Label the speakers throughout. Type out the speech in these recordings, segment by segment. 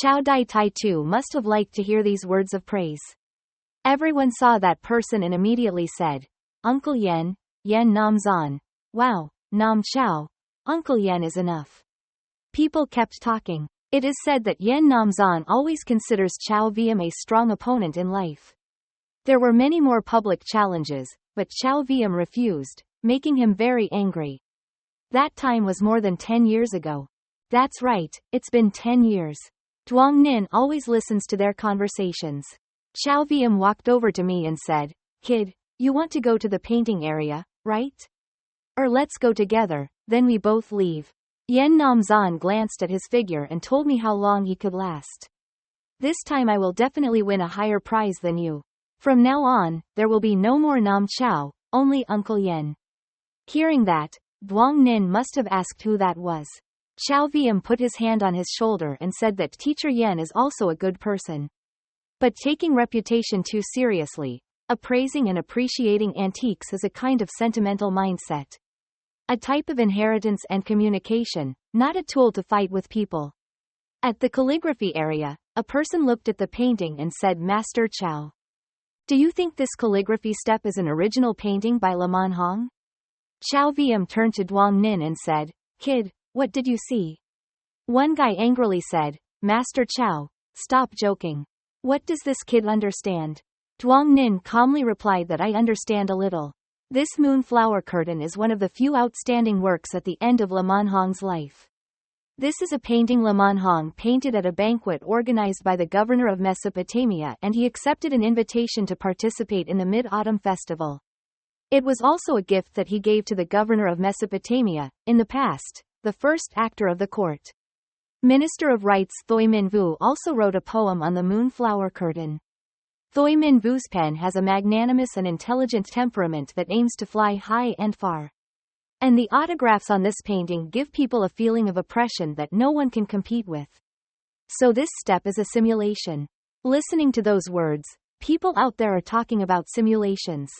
Speaker 1: Chow Dai Tai too must have liked to hear these words of praise. Everyone saw that person and immediately said, Uncle Yen, Yen Nam Zan. Wow, Nam Chow. Uncle Yen is enough. People kept talking. It is said that Yen Nam Zan always considers Chow Viam a strong opponent in life. There were many more public challenges, but Chow Viam refused, making him very angry. That time was more than 10 years ago. That's right, it's been 10 years. Duong Nin always listens to their conversations. Chow Viam walked over to me and said, Kid, you want to go to the painting area, right? Or let's go together, then we both leave. Yen Nam Zan glanced at his figure and told me how long he could last. This time I will definitely win a higher prize than you. From now on, there will be no more Nam Chow, only Uncle Yen. Hearing that, Duong Nin must have asked who that was. Chow Viam put his hand on his shoulder and said that Teacher Yen is also a good person. But taking reputation too seriously, appraising and appreciating antiques is a kind of sentimental mindset. A type of inheritance and communication, not a tool to fight with people. At the calligraphy area, a person looked at the painting and said, Master Chow. Do you think this calligraphy step is an original painting by Laman Hong? Chow Viam turned to Duong Nin and said, Kid, what did you see? One guy angrily said, Master Chow, stop joking. What does this kid understand? Duong Nin calmly replied that I understand a little. This moonflower curtain is one of the few outstanding works at the end of Laman Hong's life. This is a painting Laman Hong painted at a banquet organized by the governor of Mesopotamia, and he accepted an invitation to participate in the Mid-Autumn Festival. It was also a gift that he gave to the governor of Mesopotamia, in the past, the first actor of the court. Minister of Rights Thoi Min Vu also wrote a poem on the moonflower curtain. Thoi Min Vu's pen has a magnanimous and intelligent temperament that aims to fly high and far. And the autographs on this painting give people a feeling of oppression that no one can compete with. So this step is a simulation. Listening to those words, people out there are talking about simulations.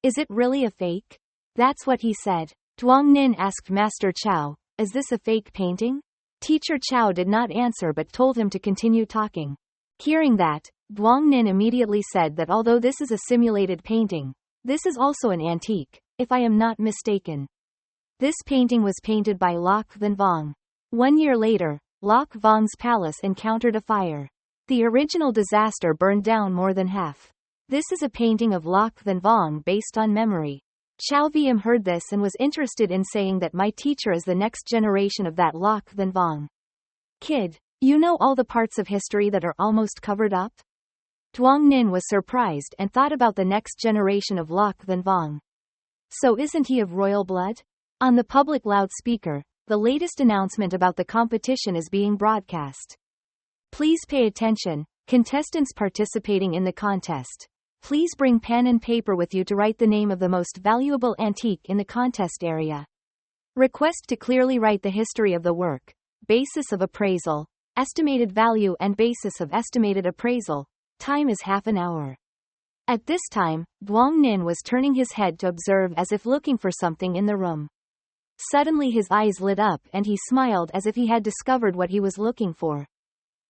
Speaker 1: Is it really a fake? That's what he said. Duong Nin asked Master Chow, is this a fake painting? Teacher Chow did not answer but told him to continue talking. Hearing that, Duong Nin immediately said that although this is a simulated painting, this is also an antique, if I am not mistaken. This painting was painted by Loc Van Vong. 1 year later, Loc Vong's palace encountered a fire. The original disaster burned down more than half. This is a painting of Loc Van Vong based on memory. Chow Viam heard this and was interested in saying that my teacher is the next generation of that Loc Van Vong. Kid, you know all the parts of history that are almost covered up? Duong Nin was surprised and thought about the next generation of Loc Van Vong. So isn't he of royal blood? On the public loudspeaker, the latest announcement about the competition is being broadcast. Please pay attention, contestants participating in the contest. Please bring pen and paper with you to write the name of the most valuable antique in the contest area. Request to clearly write the history of the work, basis of appraisal, estimated value and basis of estimated appraisal. Time is half an hour. At this time, Duong Nin was turning his head to observe as if looking for something in the room. Suddenly his eyes lit up and he smiled as if he had discovered what he was looking for.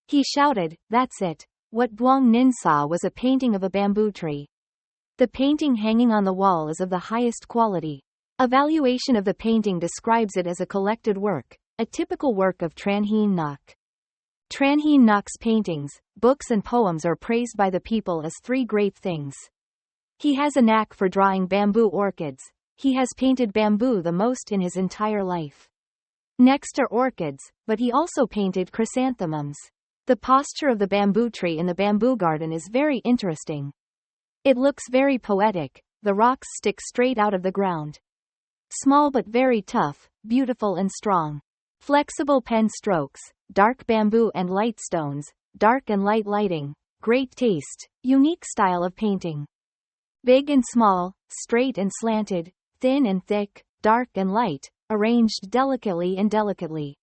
Speaker 1: He shouted, that's it. What Duong Nin saw was a painting of a bamboo tree. The painting hanging on the wall is of the highest quality. A valuation of the painting describes it as a collected work, a typical work of Tran Hien Ngoc. Tran Hien Ngoc's paintings, books and poems are praised by the people as three great things. He has a knack for drawing bamboo orchids. He has painted bamboo the most in his entire life. Next are orchids, but he also painted chrysanthemums. The posture of the bamboo tree in the bamboo garden is very interesting. It looks very poetic, the rocks stick straight out of the ground. Small but very tough, beautiful and strong. Flexible pen strokes, dark bamboo and light stones, dark and light lighting, great taste, unique style of painting. Big and small, straight and slanted, thin and thick, dark and light, arranged delicately and delicately.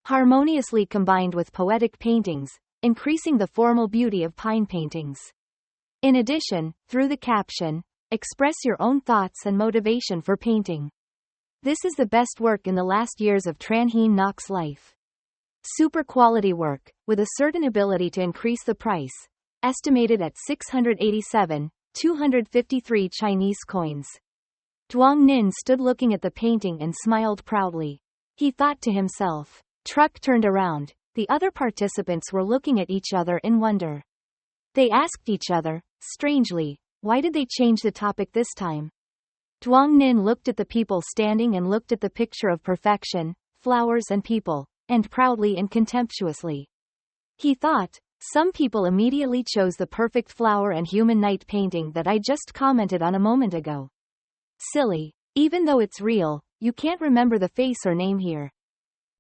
Speaker 1: Harmoniously combined with poetic paintings, increasing the formal beauty of pine paintings. In addition, through the caption, express your own thoughts and motivation for painting. This is the best work in the last years of Tran Hien Ngoc's life. Super quality work, with a certain ability to increase the price, estimated at 687,253 Chinese coins. Duong Nin stood looking at the painting and smiled proudly. He thought to himself. Truck turned around. The other participants were looking at each other in wonder. They asked each other, strangely, why did they change the topic this time? Duong Nin looked at the people standing and looked at the picture of perfection, flowers and people, and proudly and contemptuously. He thought, some people immediately chose the perfect flower and human night painting that I just commented on a moment ago. Silly. Even though it's real, you can't remember the face or name here.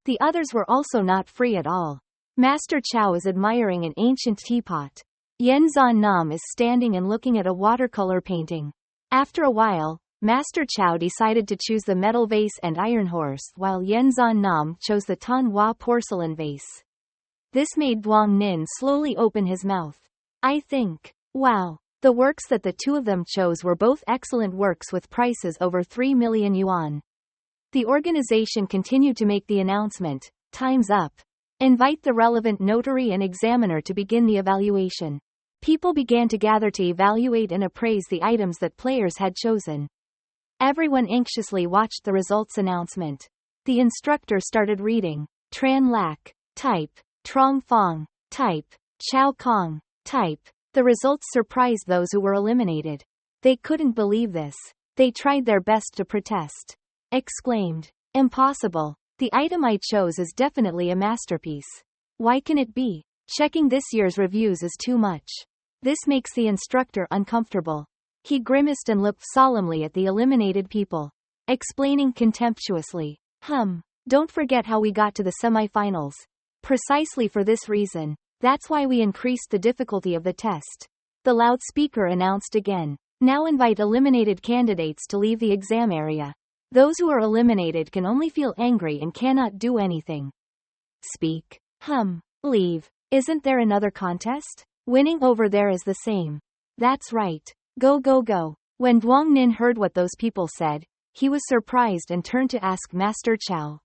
Speaker 1: The others were also not free at all. Master Chow is admiring an ancient teapot. Yen Zan Nam is standing and looking at a watercolor painting. After a while, Master Chow decided to choose the metal vase and iron horse while Yen Zan Nam chose the Tan Hua porcelain vase. This made Duong Nin slowly open his mouth. I think. Wow. The works that the two of them chose were both excellent works with prices over 3 million yuan. The organization continued to make the announcement, time's up. Invite the relevant notary and examiner to begin the evaluation. People began to gather to evaluate and appraise the items that players had chosen. Everyone anxiously watched the results announcement. The instructor started reading. Tran Lac. Type. Trong Fong. Type. Chao Kong. Type. The results surprised those who were eliminated. They couldn't believe this. They tried their best to protest. Exclaimed. Impossible. The item I chose is definitely a masterpiece. Why can it be? Checking this year's reviews is too much. This makes the instructor uncomfortable. He grimaced and looked solemnly at the eliminated people. Explaining contemptuously. Don't forget how we got to the semifinals. Precisely for this reason. That's why we increased the difficulty of the test. The loudspeaker announced again. Now invite eliminated candidates to leave the exam area. Those who are eliminated can only feel angry and cannot do anything. Speak. Leave. Isn't there another contest? Winning over there is the same. That's right. Go go go. When Duong Nin heard what those people said, he was surprised and turned to ask Master Chow.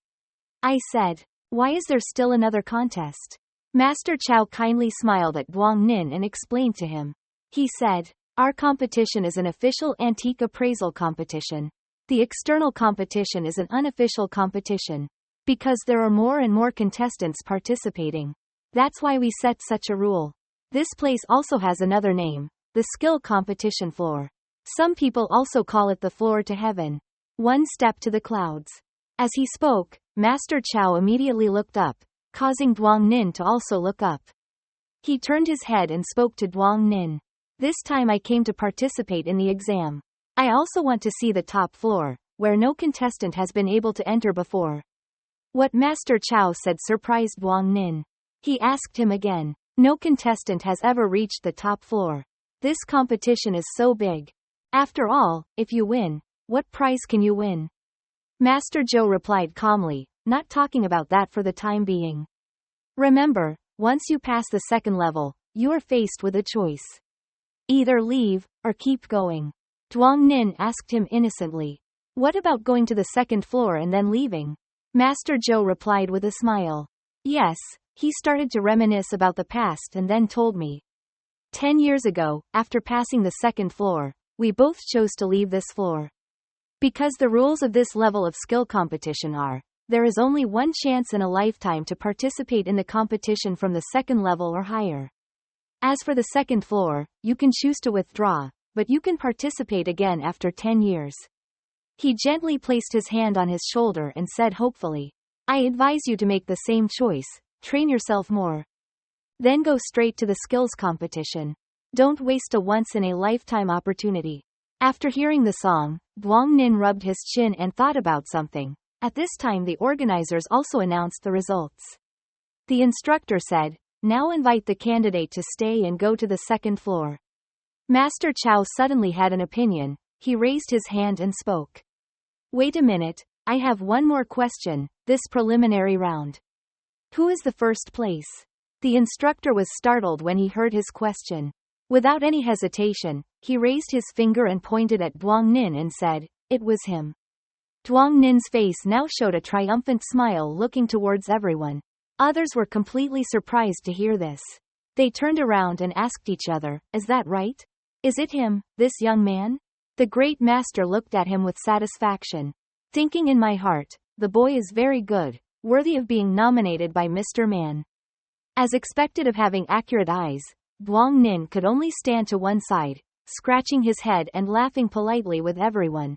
Speaker 1: I said, why is there still another contest? Master Chow kindly smiled at Duong Nin and explained to him. He said, our competition is an official antique appraisal competition. The external competition is an unofficial competition. Because there are more and more contestants participating. That's why we set such a rule. This place also has another name, the skill competition floor. Some people also call it the floor to heaven. One step to the clouds. As he spoke, Master Chow immediately looked up, causing Duong Nin to also look up. He turned his head and spoke to Duong Nin. This time I came to participate in the exam. I also want to see the top floor, where no contestant has been able to enter before. What Master Chow said surprised Duong Nin. He asked him again. No contestant has ever reached the top floor. This competition is so big. After all, if you win, what prize can you win? Master Zhou replied calmly, not talking about that for the time being. Remember, once you pass the second level, you are faced with a choice. Either leave, or keep going. Duong Nin asked him innocently. What about going to the second floor and then leaving? Master Zhou replied with a smile. Yes, he started to reminisce about the past and then told me. 10 years ago, after passing the second floor, we both chose to leave this floor. Because the rules of this level of skill competition are, there is only one chance in a lifetime to participate in the competition from the second level or higher. As for the second floor, you can choose to withdraw, but you can participate again after 10 years. He gently placed his hand on his shoulder and said hopefully, I advise you to make the same choice, train yourself more. Then go straight to the skills competition. Don't waste a once-in-a-lifetime opportunity. After hearing the song, Duong Nin rubbed his chin and thought about something. At this time the organizers also announced the results. The instructor said, now invite the candidate to stay and go to the second floor. Master Chow suddenly had an opinion. He raised his hand and spoke. Wait a minute, I have one more question, this preliminary round. Who is the first place? The instructor was startled when he heard his question. Without any hesitation, he raised his finger and pointed at Duong Nin and said, it was him. Duong Nin's face now showed a triumphant smile looking towards everyone. Others were completely surprised to hear this. They turned around and asked each other, is that right? Is it him, this young man? The great master looked at him with satisfaction. Thinking in my heart, the boy is very good, worthy of being nominated by Mr. Man. As expected of having accurate eyes, Duong Nin could only stand to one side, scratching his head and laughing politely with everyone.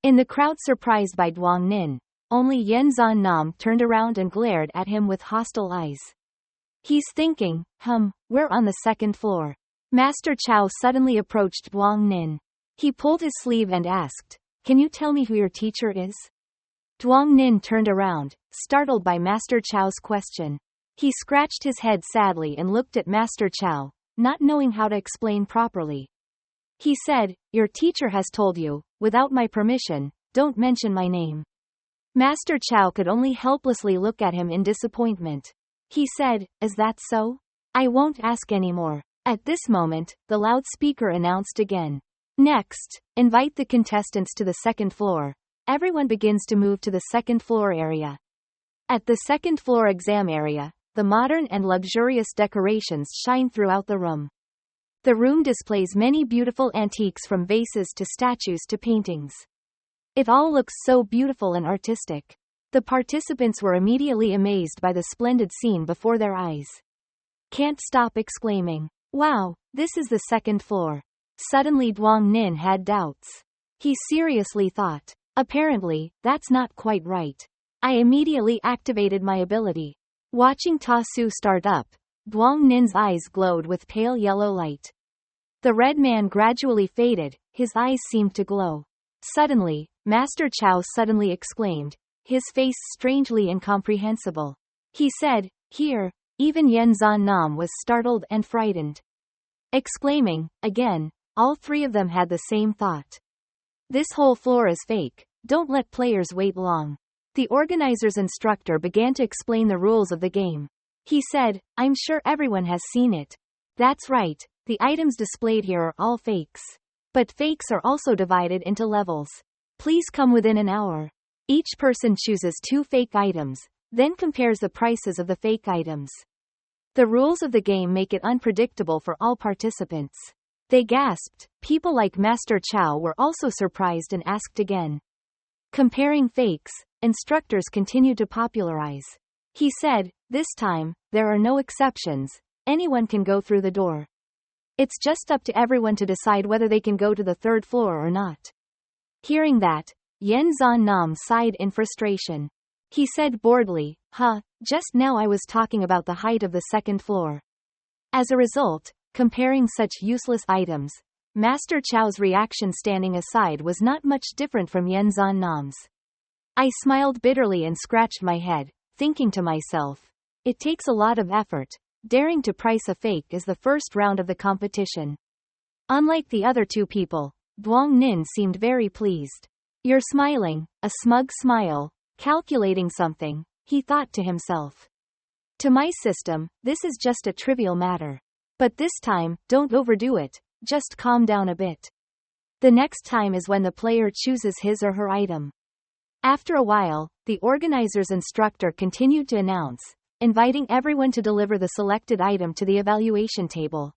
Speaker 1: In the crowd surprised by Duong Nin, only Yen Zan Nam turned around and glared at him with hostile eyes. He's thinking, we're on the second floor. Master Chow suddenly approached Duong Nin. He pulled his sleeve and asked, can you tell me who your teacher is? Duong Nin turned around, startled by Master Chow's question. He scratched his head sadly and looked at Master Chow, not knowing how to explain properly. He said, your teacher has told you, without my permission, don't mention my name. Master Chow could only helplessly look at him in disappointment. He said, is that so? I won't ask anymore. At this moment, the loudspeaker announced again. Next, invite the contestants to the second floor. Everyone begins to move to the second floor area. At the second floor exam area, the modern and luxurious decorations shine throughout the room. The room displays many beautiful antiques from vases to statues to paintings. It all looks so beautiful and artistic. The participants were immediately amazed by the splendid scene before their eyes. Can't stop exclaiming, wow, this is the second floor. Suddenly Duong Nin had doubts. He seriously thought, apparently, that's not quite right. I immediately activated my ability. Watching Ta Su start up, Duong Nin's eyes glowed with pale yellow light. The red man gradually faded, his eyes seemed to glow. Suddenly, Master Chow suddenly exclaimed, his face strangely incomprehensible. He said, here, even Yen Zan Nam was startled and frightened. Exclaiming, again, all three of them had the same thought. This whole floor is fake, don't let players wait long. The organizer's instructor began to explain the rules of the game. He said, I'm sure everyone has seen it. That's right, the items displayed here are all fakes. But fakes are also divided into levels. Please come within an hour. Each person chooses 2 fake items, then compares the prices of the fake items. The rules of the game make it unpredictable for all participants. They gasped. People like Master Chow were also surprised and asked again. Comparing fakes, instructors continued to popularize. He said, this time, there are no exceptions, anyone can go through the door. It's just up to everyone to decide whether they can go to the third floor or not. Hearing that, Yen Zan Nam sighed in frustration. He said boredly, just now I was talking about the height of the second floor. As a result, comparing such useless items, Master Chow's reaction standing aside was not much different from Yen Zan Nam's. I smiled bitterly and scratched my head, thinking to myself, it takes a lot of effort. Daring to price a fake is the first round of the competition. Unlike the other 2 people, Duong Nin seemed very pleased. You're smiling, a smug smile, calculating something, he thought to himself. To my system, this is just a trivial matter. But this time, don't overdo it, just calm down a bit. The next time is when the player chooses his or her item. After a while, the organizer's instructor continued to announce, inviting everyone to deliver the selected item to the evaluation table.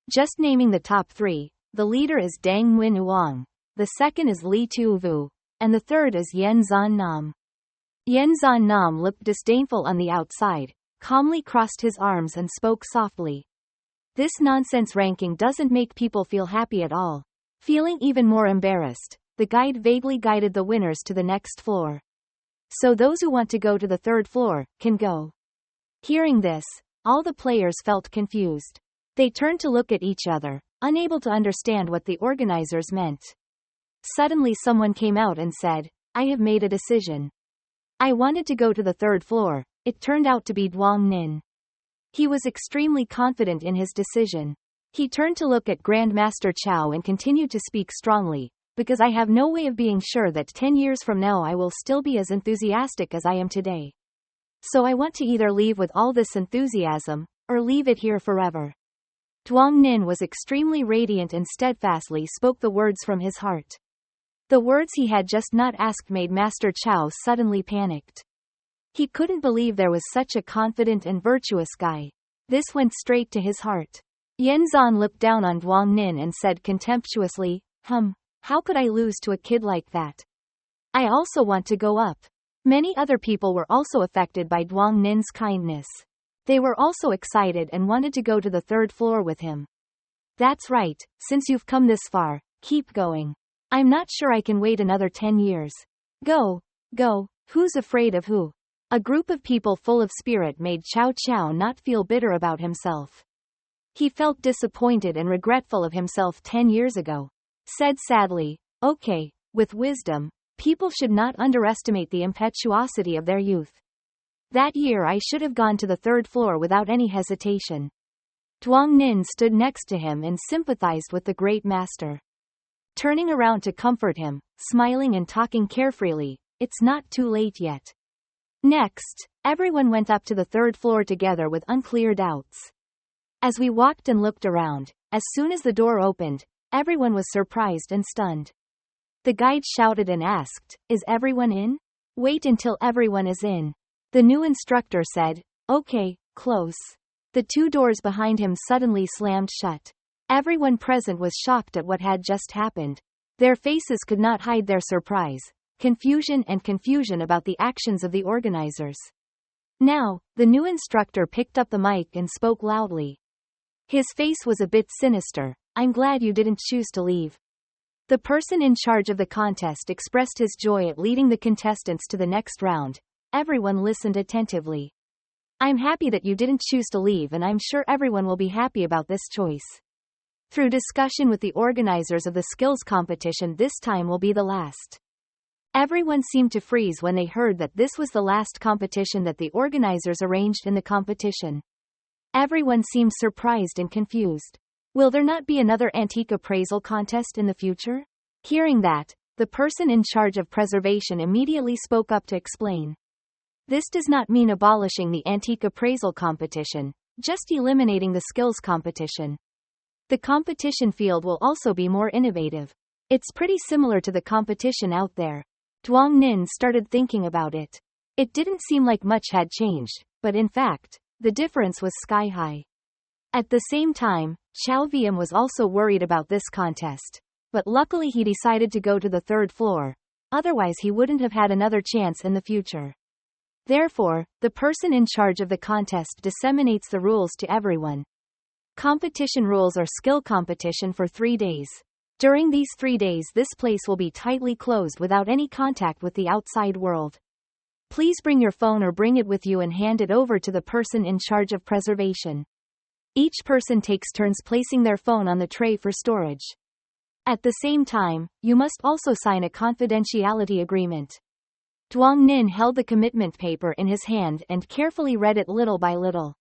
Speaker 1: Just naming the top 3, the leader is Dang Nguyen Uong, the second is Li Tu Vu, and the third is Yen Zan Nam. Yen Zan Nam looked disdainful on the outside, calmly crossed his arms and spoke softly. This nonsense ranking doesn't make people feel happy at all. Feeling even more embarrassed, the guide vaguely guided the winners to the next floor. So those who want to go to the third floor, can go. Hearing this, all the players felt confused. They turned to look at each other, unable to understand what the organizers meant. Suddenly someone came out and said, I have made a decision. I wanted to go to the third floor, it turned out to be Duong Nin. He was extremely confident in his decision. He turned to look at Grandmaster Chow and continued to speak strongly, because I have no way of being sure that 10 years from now I will still be as enthusiastic as I am today. So I want to either leave with all this enthusiasm, or leave it here forever. Duong Nin was extremely radiant and steadfastly spoke the words from his heart. The words he had just not asked made Master Chow suddenly panicked. He couldn't believe there was such a confident and virtuous guy. This went straight to his heart. Yan Zan looked down on Duang Nin and said contemptuously, how could I lose to a kid like that? I also want to go up. Many other people were also affected by Duang Nin's kindness. They were also excited and wanted to go to the third floor with him. That's right, since you've come this far, keep going. I'm not sure I can wait another 10 years. Go, who's afraid of who? A group of people full of spirit made Cao Cao not feel bitter about himself. He felt disappointed and regretful of himself 10 years ago. Said sadly, okay, with wisdom, people should not underestimate the impetuosity of their youth. That year I should have gone to the third floor without any hesitation. Duang Nin stood next to him and sympathized with the great master. Turning around to comfort him, smiling and talking carefreely, it's not too late yet. Next, everyone went up to the third floor together with unclear doubts. As we walked and looked around, as soon as the door opened, everyone was surprised and stunned. The guide shouted and asked, "Is everyone in?" "Wait until everyone is in." The new instructor said, "Okay, close." The two doors behind him suddenly slammed shut. Everyone present was shocked at what had just happened. Their faces could not hide their surprise, confusion about the actions of the organizers. Now, the new instructor picked up the mic and spoke loudly. His face was a bit sinister. "I'm glad you didn't choose to leave." The person in charge of the contest expressed his joy at leading the contestants to the next round. Everyone listened attentively. "I'm happy that you didn't choose to leave, and I'm sure everyone will be happy about this choice. Through discussion with the organizers of the skills competition, this time will be the last." Everyone seemed to freeze when they heard that this was the last competition that the organizers arranged in the competition. Everyone seemed surprised and confused. Will there not be another antique appraisal contest in the future? Hearing that, the person in charge of preservation immediately spoke up to explain. This does not mean abolishing the antique appraisal competition, just eliminating the skills competition. The competition field will also be more innovative. It's pretty similar to the competition out there. Duang Nin started thinking about it. It didn't seem like much had changed, but in fact, the difference was sky high. At the same time, Xiao Viam was also worried about this contest. But luckily he decided to go to the third floor. Otherwise he wouldn't have had another chance in the future. Therefore, the person in charge of the contest disseminates the rules to everyone. Competition rules are skill competition for 3 days. During these 3 days this place will be tightly closed without any contact with the outside world. Please bring your phone or bring it with you and hand it over to the person in charge of preservation. Each person takes turns placing their phone on the tray for storage. At the same time, you must also sign a confidentiality agreement. Duang Nin held the commitment paper in his hand and carefully read it little by little.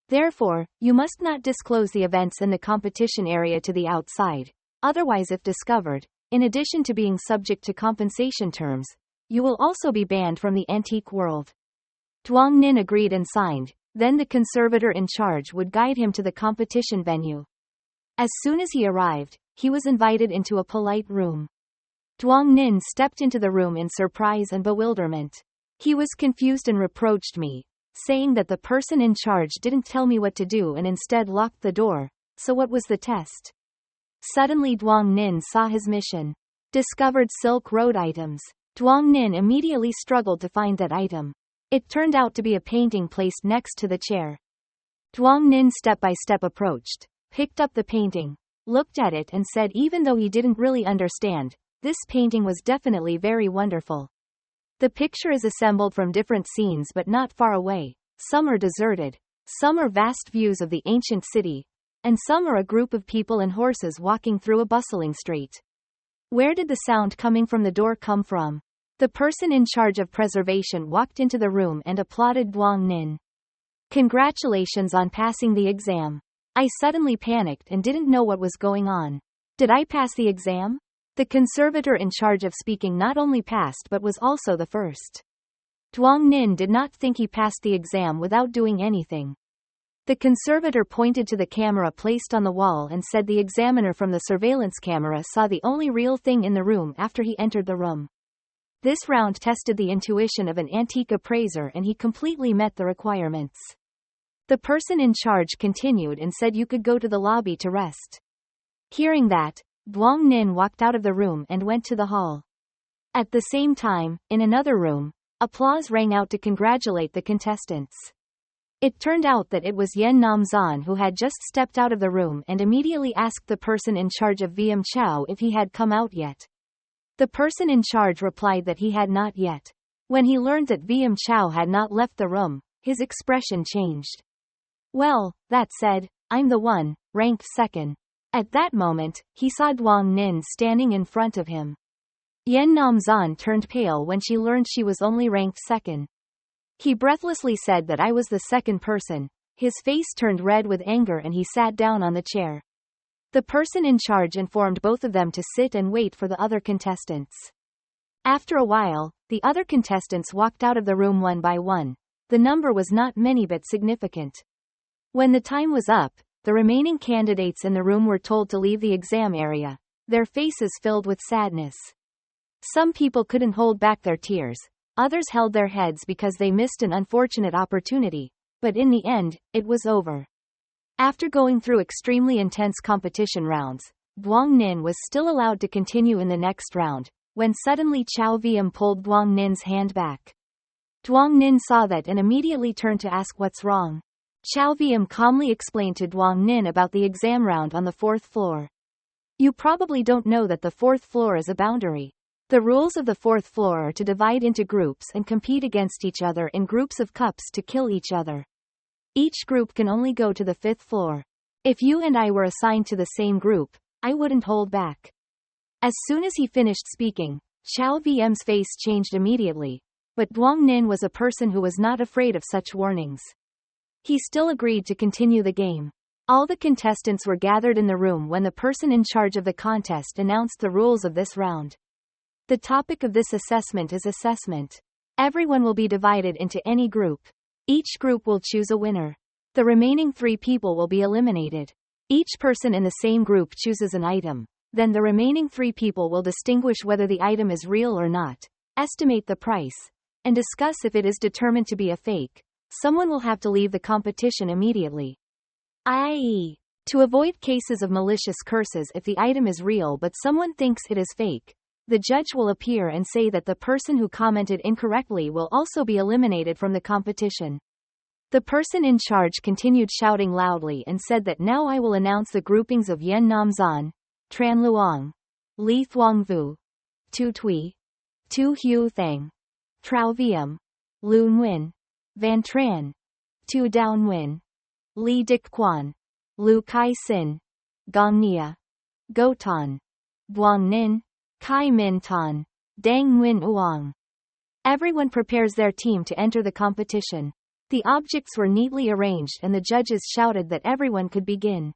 Speaker 1: Therefore, you must not disclose the events in the competition area to the outside. Otherwise, if discovered, in addition to being subject to compensation terms, you will also be banned from the antique world. Duang Nin agreed and signed. Then the conservator in charge would guide him to the competition venue. As soon as he arrived, he was invited into a polite room. Duang Nin stepped into the room in surprise and bewilderment. He was confused and reproached me, saying that the person in charge didn't tell me what to do and instead locked the door. So what was the test? Suddenly Duang Nin saw his mission. Discovered Silk Road items. Duang Nin immediately struggled to find that item. It turned out to be a painting placed next to the chair. Duang Nin step by step approached, picked up the painting, looked at it and said even though he didn't really understand, this painting was definitely very wonderful. The picture is assembled from different scenes but not far away. Some are deserted, some are vast views of the ancient city, and some are a group of people and horses walking through a bustling street. Where did the sound coming from the door come from? The person in charge of preservation walked into the room and applauded Duang Nin. Congratulations on passing the exam. I suddenly panicked and didn't know what was going on. Did I pass the exam? The conservator in charge of speaking not only passed but was also the first. Duang Nin did not think he passed the exam without doing anything. The conservator pointed to the camera placed on the wall and said the examiner from the surveillance camera saw the only real thing in the room after he entered the room. This round tested the intuition of an antique appraiser and he completely met the requirements. The person in charge continued and said you could go to the lobby to rest. Hearing that, Duong Nin walked out of the room and went to the hall. At the same time, in another room, applause rang out to congratulate the contestants. It turned out that it was Yen Namzan who had just stepped out of the room and immediately asked the person in charge of VM Chow if he had come out yet. The person in charge replied that he had not yet. When he learned that VM Chow had not left the room, his expression changed. Well, that said, I'm the one, ranked second. At that moment, he saw Duong Nin standing in front of him. Yen Namzan turned pale when she learned she was only ranked second. He breathlessly said that I was the second person. His face turned red with anger and he sat down on the chair. The person in charge informed both of them to sit and wait for the other contestants. After a while, the other contestants walked out of the room one by one. The number was not many but significant. When the time was up, the remaining candidates in the room were told to leave the exam area, their faces filled with sadness. Some people couldn't hold back their tears, others held their heads because they missed an unfortunate opportunity, but in the end, it was over. After going through extremely intense competition rounds, Duong Nin was still allowed to continue in the next round, when suddenly Chow VM pulled Duong Nin's hand back. Duong Nin saw that and immediately turned to ask what's wrong. Chow VM calmly explained to Duong Nin about the exam round on the 4th floor. You probably don't know that the 4th floor is a boundary. The rules of the 4th floor are to divide into groups and compete against each other in groups of cups to kill each other. Each group can only go to the 5th floor. If you and I were assigned to the same group, I wouldn't hold back. As soon as he finished speaking, Chow VM's face changed immediately, but Duong Nin was a person who was not afraid of such warnings. He still agreed to continue the game. All the contestants were gathered in the room when the person in charge of the contest announced the rules of this round. The topic of this assessment is assessment. Everyone will be divided into any group. Each group will choose a winner. The remaining 3 people will be eliminated. Each person in the same group chooses an item. Then the remaining 3 people will distinguish whether the item is real or not, estimate the price, and discuss if it is determined to be a fake. Someone will have to leave the competition immediately. I.e., to avoid cases of malicious curses if the item is real but someone thinks it is fake, the judge will appear and say that the person who commented incorrectly will also be eliminated from the competition. The person in charge continued shouting loudly and said that now I will announce the groupings of Yen Namzan, Tran Luong, Li Thuongvu, Tu Tui, Tu Hu Thang, Trao Viam, Lu Nguyen, Van Tran, Tu Dao Nguyen, Li Dik Quan, Lu Kai Sin, Gong Nia, Go Tan, Duong Nin, Kai Min Tan, Dang Nguyen Uong. Everyone prepares their team to enter the competition. The objects were neatly arranged and the judges shouted that everyone could begin.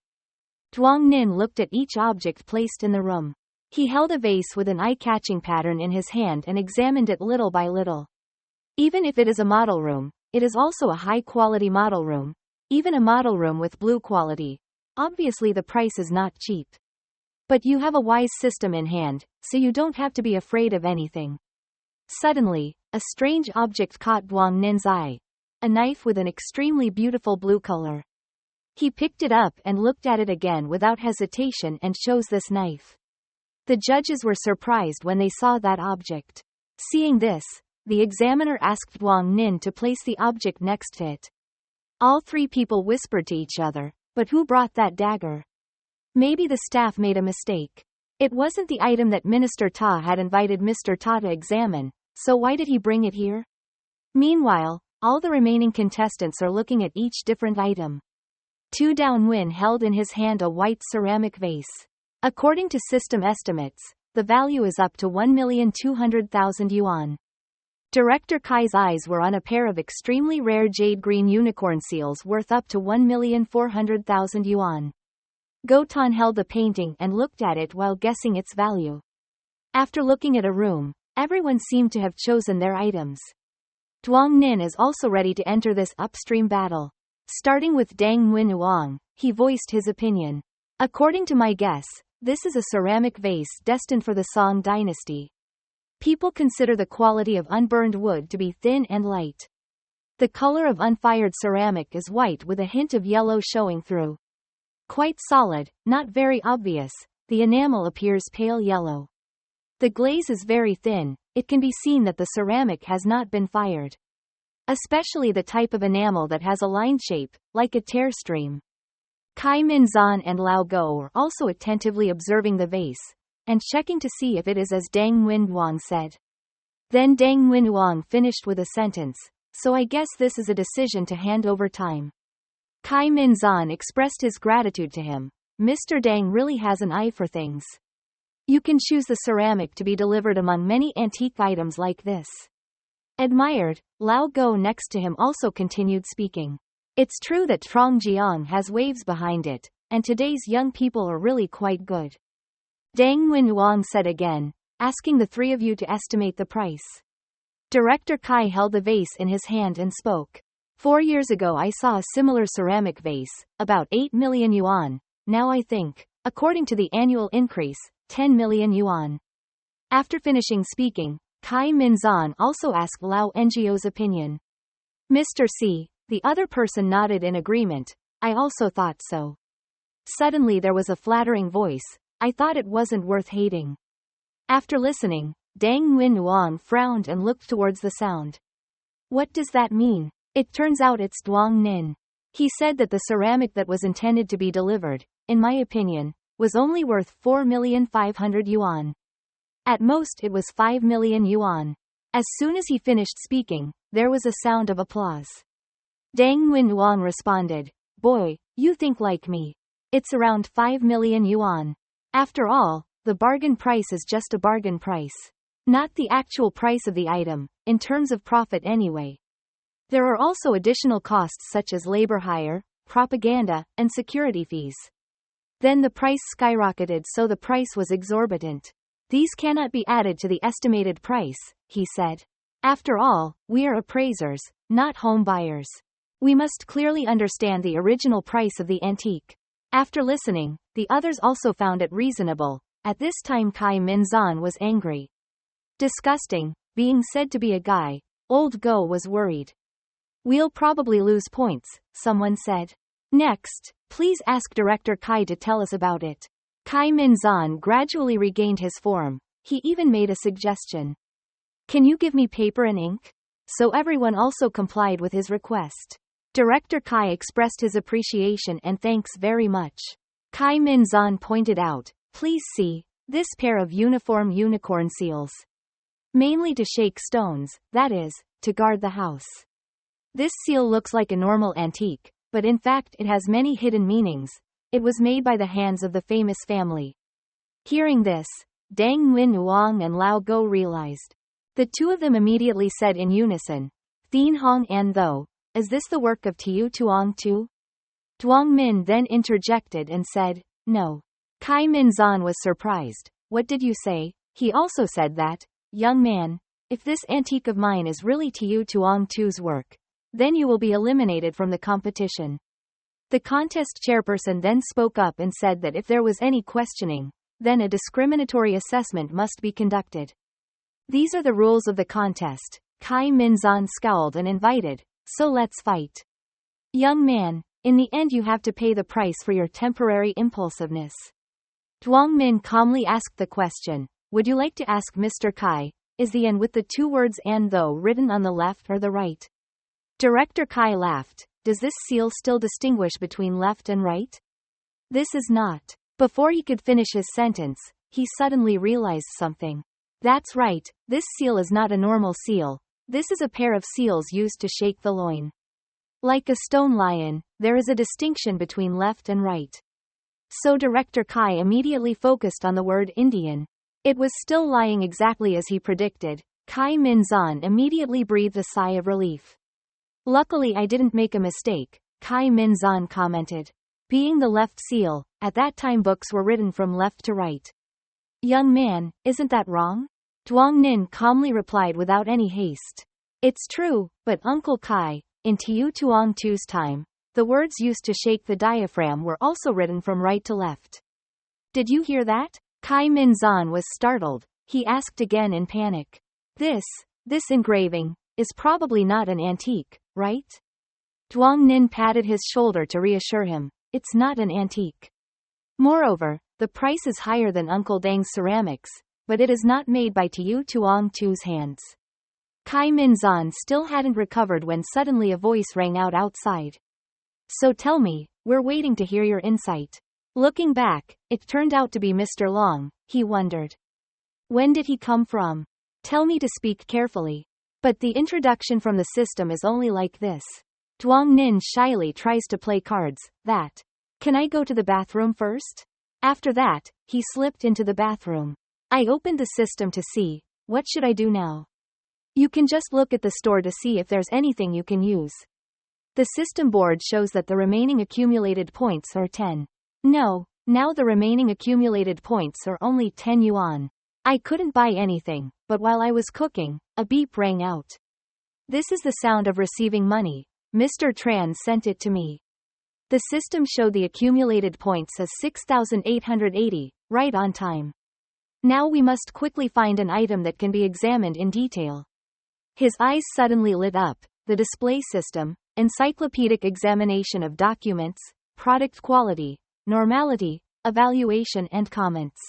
Speaker 1: Duong Nin looked at each object placed in the room. He held a vase with an eye-catching pattern in his hand and examined it little by little. Even if it is a model room, it is also a high-quality model room. Even a model room with blue quality. Obviously the price is not cheap. But you have a wise system in hand, so you don't have to be afraid of anything. Suddenly, a strange object caught Duong Nin's eye. A knife with an extremely beautiful blue color. He picked it up and looked at it again without hesitation and chose this knife. The judges were surprised when they saw that object. Seeing this, the examiner asked Duong Nin to place the object next to it. All 3 people whispered to each other, but who brought that dagger? Maybe the staff made a mistake. It wasn't the item that Minister Ta had invited Mr. Ta to examine, so why did he bring it here? Meanwhile, all the remaining contestants are looking at each different item. Tu Dao Nguyen held in his hand a white ceramic vase. According to system estimates, the value is up to 1,200,000 yuan. Director Kai's eyes were on a pair of extremely rare jade green unicorn seals worth up to 1,400,000 yuan. Gotan held the painting and looked at it while guessing its value. After looking at a room, everyone seemed to have chosen their items. Duong Nin is also ready to enter this upstream battle. Starting with Dang Nguyen Uong, he voiced his opinion. According to my guess, this is a ceramic vase destined for the Song dynasty. People consider the quality of unburned wood to be thin and light. The color of unfired ceramic is white with a hint of yellow showing through. Quite solid, not very obvious, the enamel appears pale yellow. The glaze is very thin, it can be seen that the ceramic has not been fired. Especially the type of enamel that has a line shape, like a tear stream. Cai Minzhan and Lao Go were also attentively observing the vase, and checking to see if it is as Deng Wenhuang said. Then Deng Wenhuang finished with a sentence, so I guess this is a decision to hand over time. Cai Minzhan expressed his gratitude to him. Mr. Deng really has an eye for things. You can choose the ceramic to be delivered among many antique items like this. Admired, Lao Go next to him also continued speaking. It's true that Trongjiang has waves behind it, and today's young people are really quite good. Deng Wenhuang said again, asking the three of you to estimate the price. Director Kai held the vase in his hand and spoke. 4 years ago I saw a similar ceramic vase, about 8 million yuan, now I think, according to the annual increase, 10 million yuan. After finishing speaking, Cai Minzhan also asked Lao Ngio's opinion. Mr. C, the other person nodded in agreement, I also thought so. Suddenly there was a flattering voice, I thought it wasn't worth hating. After listening, Deng Wenhuang frowned and looked towards the sound. What does that mean? It turns out it's Duang Nin. He said that the ceramic that was intended to be delivered, in my opinion, was only worth 4,500,000 yuan. At most it was 5 million yuan. As soon as he finished speaking, there was a sound of applause. Deng Wenhuang responded, Boy, you think like me. It's around 5 million yuan. After all, the bargain price is just a bargain price. Not the actual price of the item, in terms of profit anyway. There are also additional costs such as labor hire, propaganda, and security fees. Then the price skyrocketed, so the price was exorbitant. These cannot be added to the estimated price, he said. After all, we are appraisers, not home buyers. We must clearly understand the original price of the antique. After listening, the others also found it reasonable. At this time Cai Minzhan was angry. Disgusting, being said to be a guy. Old Go was worried. We'll probably lose points, someone said. Next, please ask Director Kai to tell us about it. Cai Minzhan gradually regained his form. He even made a suggestion. Can you give me paper and ink? So everyone also complied with his request. Director Kai expressed his appreciation and thanks very much. Cai Minzhan pointed out, please see, this pair of uniform unicorn seals. Mainly to shake stones, that is, to guard the house. This seal looks like a normal antique, but in fact it has many hidden meanings. It was made by the hands of the famous family. Hearing this, Deng Wenhuang and Lao Go realized. The two of them immediately said in unison, Thien Hong An Tho, is this the work of Tiu Tuong Tu? Duang Min then interjected and said, no. Cai Minzhan was surprised. What did you say? He also said that, young man, if this antique of mine is really Tiu Tuong Tu's work, then you will be eliminated from the competition. The contest chairperson then spoke up and said that if there was any questioning, then a discriminatory assessment must be conducted. These are the rules of the contest. Cai Minzhan scowled and invited, so let's fight. Young man, in the end you have to pay the price for your temporary impulsiveness. Duang Min calmly asked the question, would you like to ask Mr. Kai, is the N with the two words An Tho written on the left or the right? Director Kai laughed. Does this seal still distinguish between left and right? This is not. Before he could finish his sentence, he suddenly realized something. That's right, this seal is not a normal seal. This is a pair of seals used to shake the loin. Like a stone lion, there is a distinction between left and right. So Director Kai immediately focused on the word Indian. It was still lying exactly as he predicted. Cai Minzhan immediately breathed a sigh of relief. Luckily I didn't make a mistake, Cai Minzhan commented. Being the left seal, at that time books were written from left to right. Young man, isn't that wrong? Duang Nin calmly replied without any haste. It's true, but Uncle Kai, in Tiu Tuong Tu's time, the words used to shake the diaphragm were also written from right to left. Did you hear that? Cai Minzhan was startled. He asked again in panic. This engraving is probably not an antique, right? Duong Nin patted his shoulder to reassure him. It's not an antique. Moreover, the price is higher than Uncle Dang's ceramics, but it is not made by Tiu Tuong Tu's hands. Kai Minzan still hadn't recovered when suddenly a voice rang out outside. So tell me, we're waiting to hear your insight. Looking back, it turned out to be Mr. Long. He wondered. When did he come from? Tell me to speak carefully. But the introduction from the system is only like this. Duong Nin shyly tries to play cards. Can I go to the bathroom first? After that, he slipped into the bathroom. I opened the system to see, what should I do now? You can just look at the store to see if there's anything you can use. The system board shows that the remaining accumulated points are 10. No, now the remaining accumulated points are only 10 yuan. I couldn't buy anything, but while I was cooking, a beep rang out. This is the sound of receiving money. Mr. Tran sent it to me. The system showed the accumulated points as 6,880, right on time. Now we must quickly find an item that can be examined in detail. His eyes suddenly lit up. The display system, encyclopedic examination of documents, product quality, normality, evaluation and comments.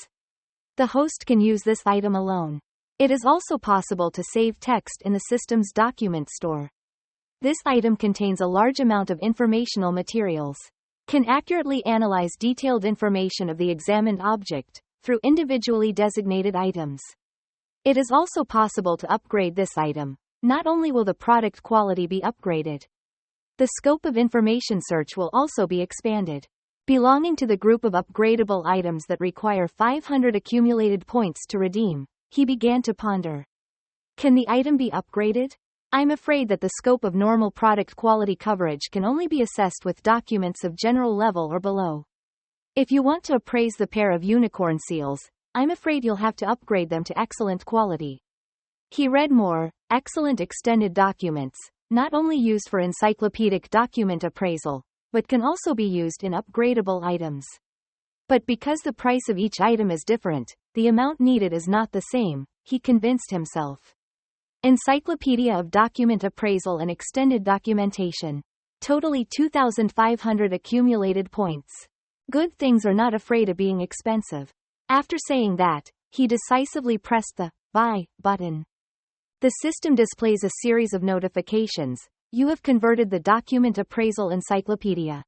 Speaker 1: The host can use this item alone. It is also possible to save text in the system's document store. This item contains a large amount of informational materials. Can accurately analyze detailed information of the examined object through individually designated items. It is also possible to upgrade this item. Not only will the product quality be upgraded, the scope of information search will also be expanded. Belonging to the group of upgradable items that require 500 accumulated points to redeem, he began to ponder. Can the item be upgraded? I'm afraid that the scope of normal product quality coverage can only be assessed with documents of general level or below. If you want to appraise the pair of unicorn seals, I'm afraid you'll have to upgrade them to excellent quality. He read more. Excellent extended documents, not only used for encyclopedic document appraisal, but can also be used in upgradable items. But because the price of each item is different, the amount needed is not the same, he convinced himself. Encyclopedia of Document Appraisal and Extended Documentation. Totally 2,500 accumulated points. Good things are not afraid of being expensive. After saying that, he decisively pressed the Buy button. The system displays a series of notifications. You have converted the Document Appraisal Encyclopedia.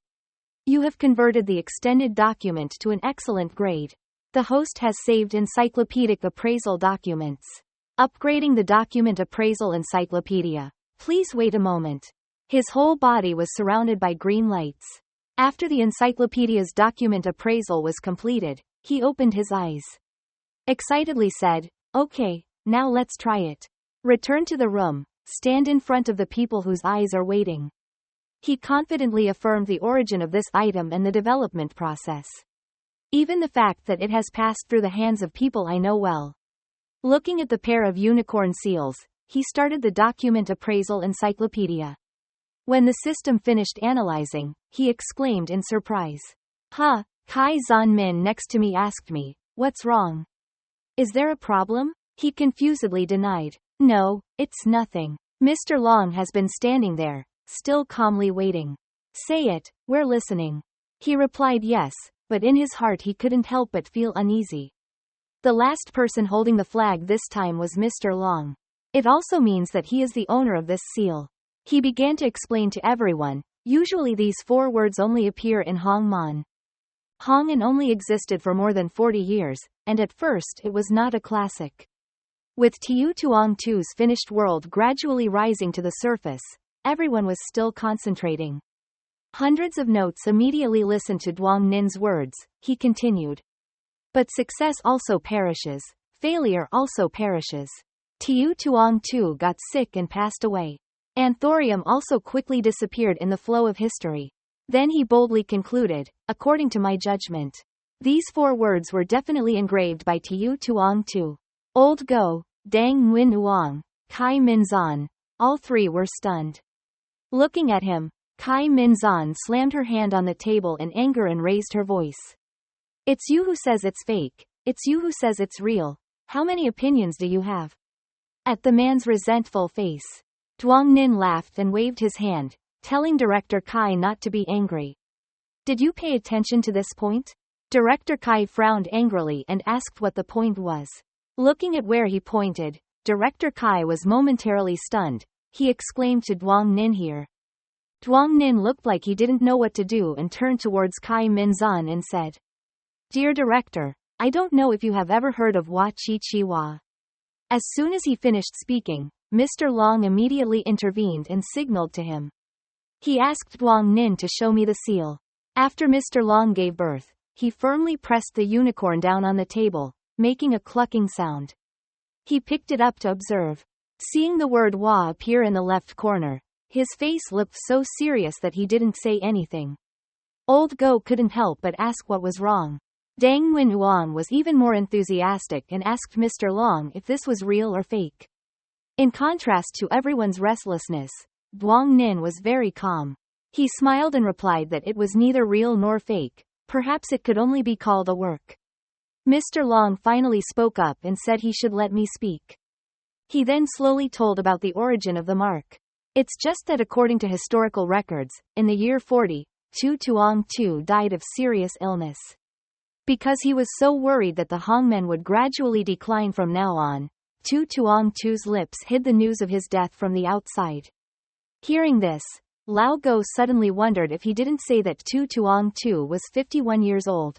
Speaker 1: You have converted the extended document to an excellent grade. The host has saved encyclopedic appraisal documents. Upgrading the Document Appraisal Encyclopedia. Please wait a moment. His whole body was surrounded by green lights. After the encyclopedia's document appraisal was completed, he opened his eyes. Excitedly said, Okay, now let's try it. Return to the room, stand in front of the people whose eyes are waiting. He confidently affirmed the origin of this item and the development process. Even the fact that it has passed through the hands of people I know well. Looking at the pair of unicorn seals, he started the Document Appraisal Encyclopedia. When the system finished analyzing, he exclaimed in surprise. Huh, Kai Zan Min next to me asked me, what's wrong? Is there a problem? He confusedly denied. No, it's nothing. Mr. Long has been standing there, still calmly waiting. Say it, we're listening. He replied yes, but in his heart he couldn't help but feel uneasy. The last person holding the flag this time was Mr. Long. It also means that he is the owner of this seal. He began to explain to everyone. Usually these 4 words only appear in Hongman. Hong'an only existed for more than 40 years, and at first it was not a classic. With Tiu Tuong Tu's finished world gradually rising to the surface, everyone was still concentrating. Hundreds of notes immediately listened to Duong Nin's words. He continued. But success also perishes. Failure also perishes. Tiu Tuong Tu got sick and passed away. Anthorium also quickly disappeared in the flow of history. Then he boldly concluded, according to my judgment. These 4 words were definitely engraved by Tiu Tuong Tu. Old Go, Dang Nguyen Uong, Kai Minzan, all 3 were stunned. Looking at him, Kai Minzan slammed her hand on the table in anger and raised her voice. It's you who says it's fake. It's you who says it's real. How many opinions do you have? At the man's resentful face, Duong Nin laughed and waved his hand, telling Director Kai not to be angry. Did you pay attention to this point? Director Kai frowned angrily and asked what the point was. Looking at where he pointed, Director Kai was momentarily stunned. He exclaimed to Duong Nin here. Duong Nin looked like he didn't know what to do and turned towards Kai Minzan and said, Dear Director, I don't know if you have ever heard of Wa Chi Chi Wa. As soon as he finished speaking, Mr. Long immediately intervened and signaled to him. He asked Duong Nin to show me the seal. After Mr. Long gave birth, he firmly pressed the unicorn down on the table, making a clucking sound. He picked it up to observe. Seeing the word Wa appear in the left corner, his face looked so serious that he didn't say anything. Old Go couldn't help but ask what was wrong. Dang Nguyen Huang was even more enthusiastic and asked Mr. Long if this was real or fake. In contrast to everyone's restlessness, Duong Nin was very calm. He smiled and replied that it was neither real nor fake, perhaps it could only be called a work. Mr. Long finally spoke up and said he should let me speak. He then slowly told about the origin of the mark. It's just that according to historical records, in the year 40, Tu Tuong Tu died of serious illness. Because he was so worried that the Hongmen would gradually decline from now on, Tu Tuong Tu's lips hid the news of his death from the outside. Hearing this, Lao Go suddenly wondered if he didn't say that Tu Tuong Tu was 51 years old.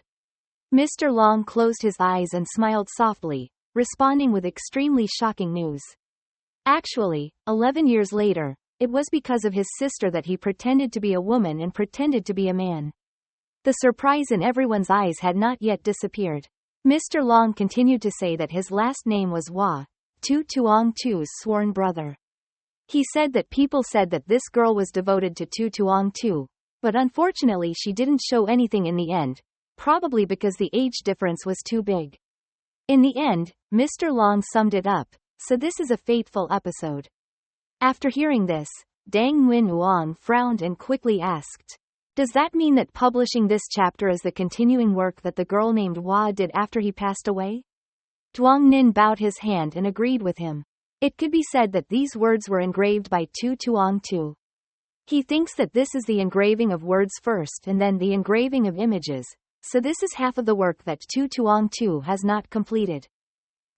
Speaker 1: Mr. Long closed his eyes and smiled softly, responding with extremely shocking news. Actually, 11 years later, it was because of his sister that he pretended to be a woman and pretended to be a man. The surprise in everyone's eyes had not yet disappeared. Mr. Long continued to say that his last name was Hua, Tu Tuong Tu's sworn brother. He said that people said that this girl was devoted to Tu Tuong Tu, but unfortunately she didn't show anything in the end, probably because the age difference was too big. In the end, Mr. Long summed it up, so this is a fateful episode. After hearing this, Dang Nguyen Huang frowned and quickly asked, Does that mean that publishing this chapter is the continuing work that the girl named Hua did after he passed away? Duong Nin bowed his hand and agreed with him. It could be said that these words were engraved by Tu Tuong Tu. He thinks that this is the engraving of words first and then the engraving of images, so this is half of the work that Tu Tuong Tu has not completed.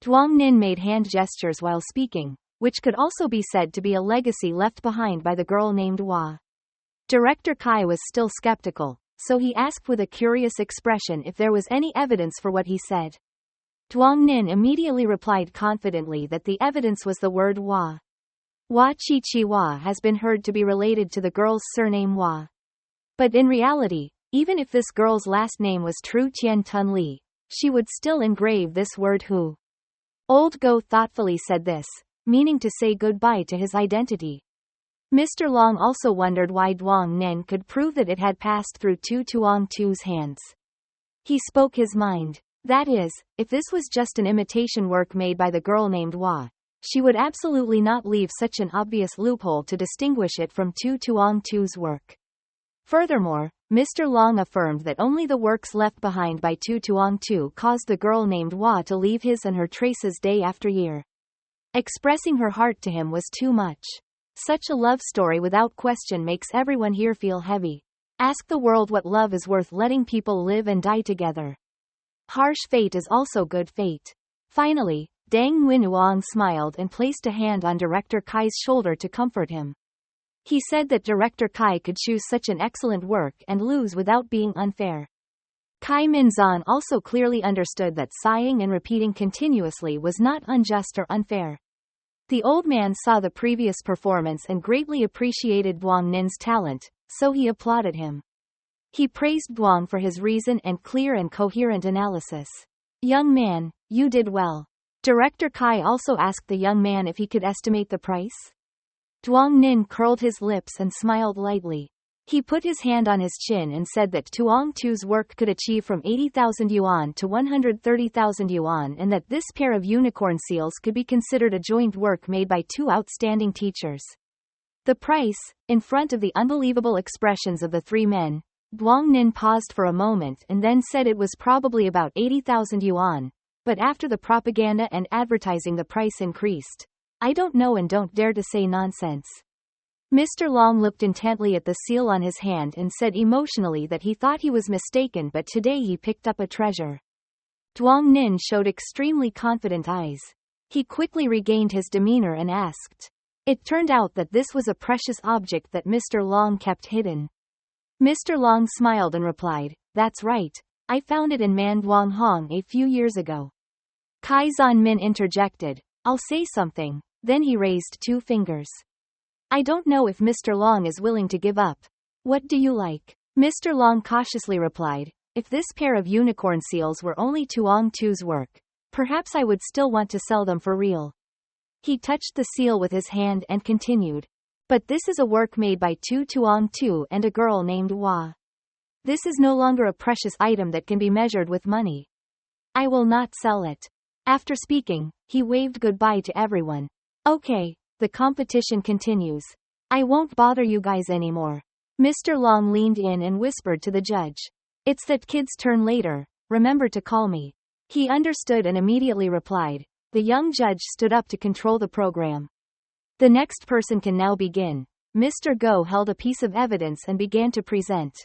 Speaker 1: Duong Nin made hand gestures while speaking, which could also be said to be a legacy left behind by the girl named Hua. Director Kai was still skeptical, so he asked with a curious expression if there was any evidence for what he said. Duong Nin immediately replied confidently that the evidence was the word Hua. Wa Chi Chi Hua has been heard to be related to the girl's surname Hua. But in reality, even if this girl's last name was Tru Tien Tun Li, she would still engrave this word Hu. Old Go thoughtfully said this, meaning to say goodbye to his identity. Mr. Long also wondered why Duong Nin could prove that it had passed through Tu Tuong Tu's hands. He spoke his mind. That is, if this was just an imitation work made by the girl named Hua, she would absolutely not leave such an obvious loophole to distinguish it from Tu Tuong Tu's work. Furthermore, Mr. Long affirmed that only the works left behind by Tu Tuong Tu caused the girl named Hua to leave his and her traces day after year. Expressing her heart to him was too much. Such a love story without question makes everyone here feel heavy. Ask the world what love is worth letting people live and die together. Harsh fate is also good fate. Finally, Dang Nguyen Huang smiled and placed a hand on Director Kai's shoulder to comfort him. He said that Director Kai could choose such an excellent work and lose without being unfair. Kai Minzan also clearly understood that sighing and repeating continuously was not unjust or unfair. The old man saw the previous performance and greatly appreciated Duong Nin's talent, so he applauded him. He praised Duong for his reason and clear and coherent analysis. Young man, you did well. Director Kai also asked the young man if he could estimate the price. Duong Nin curled his lips and smiled lightly. He put his hand on his chin and said that Tuong Tu's work could achieve from 80,000 yuan to 130,000 yuan and that this pair of unicorn seals could be considered a joint work made by two outstanding teachers. The price, in front of the unbelievable expressions of the three men, Duong Nin paused for a moment and then said it was probably about 80,000 yuan, but after the propaganda and advertising the price increased. I don't know and don't dare to say nonsense. Mr. Long looked intently at the seal on his hand and said emotionally that he thought he was mistaken, but today he picked up a treasure. Duong Nin showed extremely confident eyes. He quickly regained his demeanor and asked. It turned out that this was a precious object that Mr. Long kept hidden. Mr. Long smiled and replied, That's right. I found it in Manduong Hong a few years ago. Kai Zan Min interjected, I'll say something. Then he raised 2 fingers. I don't know if Mr. Long is willing to give up. What do you like? Mr. Long cautiously replied, If this pair of unicorn seals were only Tuong Tu's work, perhaps I would still want to sell them for real. He touched the seal with his hand and continued. But this is a work made by Tuong Tu and a girl named Hua. This is no longer a precious item that can be measured with money. I will not sell it. After speaking, he waved goodbye to everyone. Okay. The competition continues. I won't bother you guys anymore. Mr. Long leaned in and whispered to the judge. It's that kid's turn later. Remember to call me. He understood and immediately replied. The young judge stood up to control the program. The next person can now begin. Mr. Go held a piece of evidence and began to present.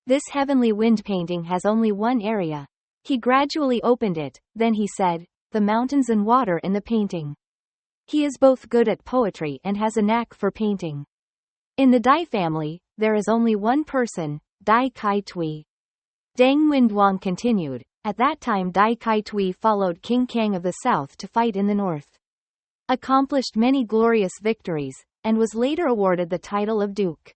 Speaker 1: This heavenly wind painting has only one area. He gradually opened it, then he said, the mountains and water in the painting. He is both good at poetry and has a knack for painting. In the Dai family, there is only one person, Dai Kai Tui. Dang Windwang continued. At that time Dai Kai Tui followed King Kang of the south to fight in the north. Accomplished many glorious victories, and was later awarded the title of Duke.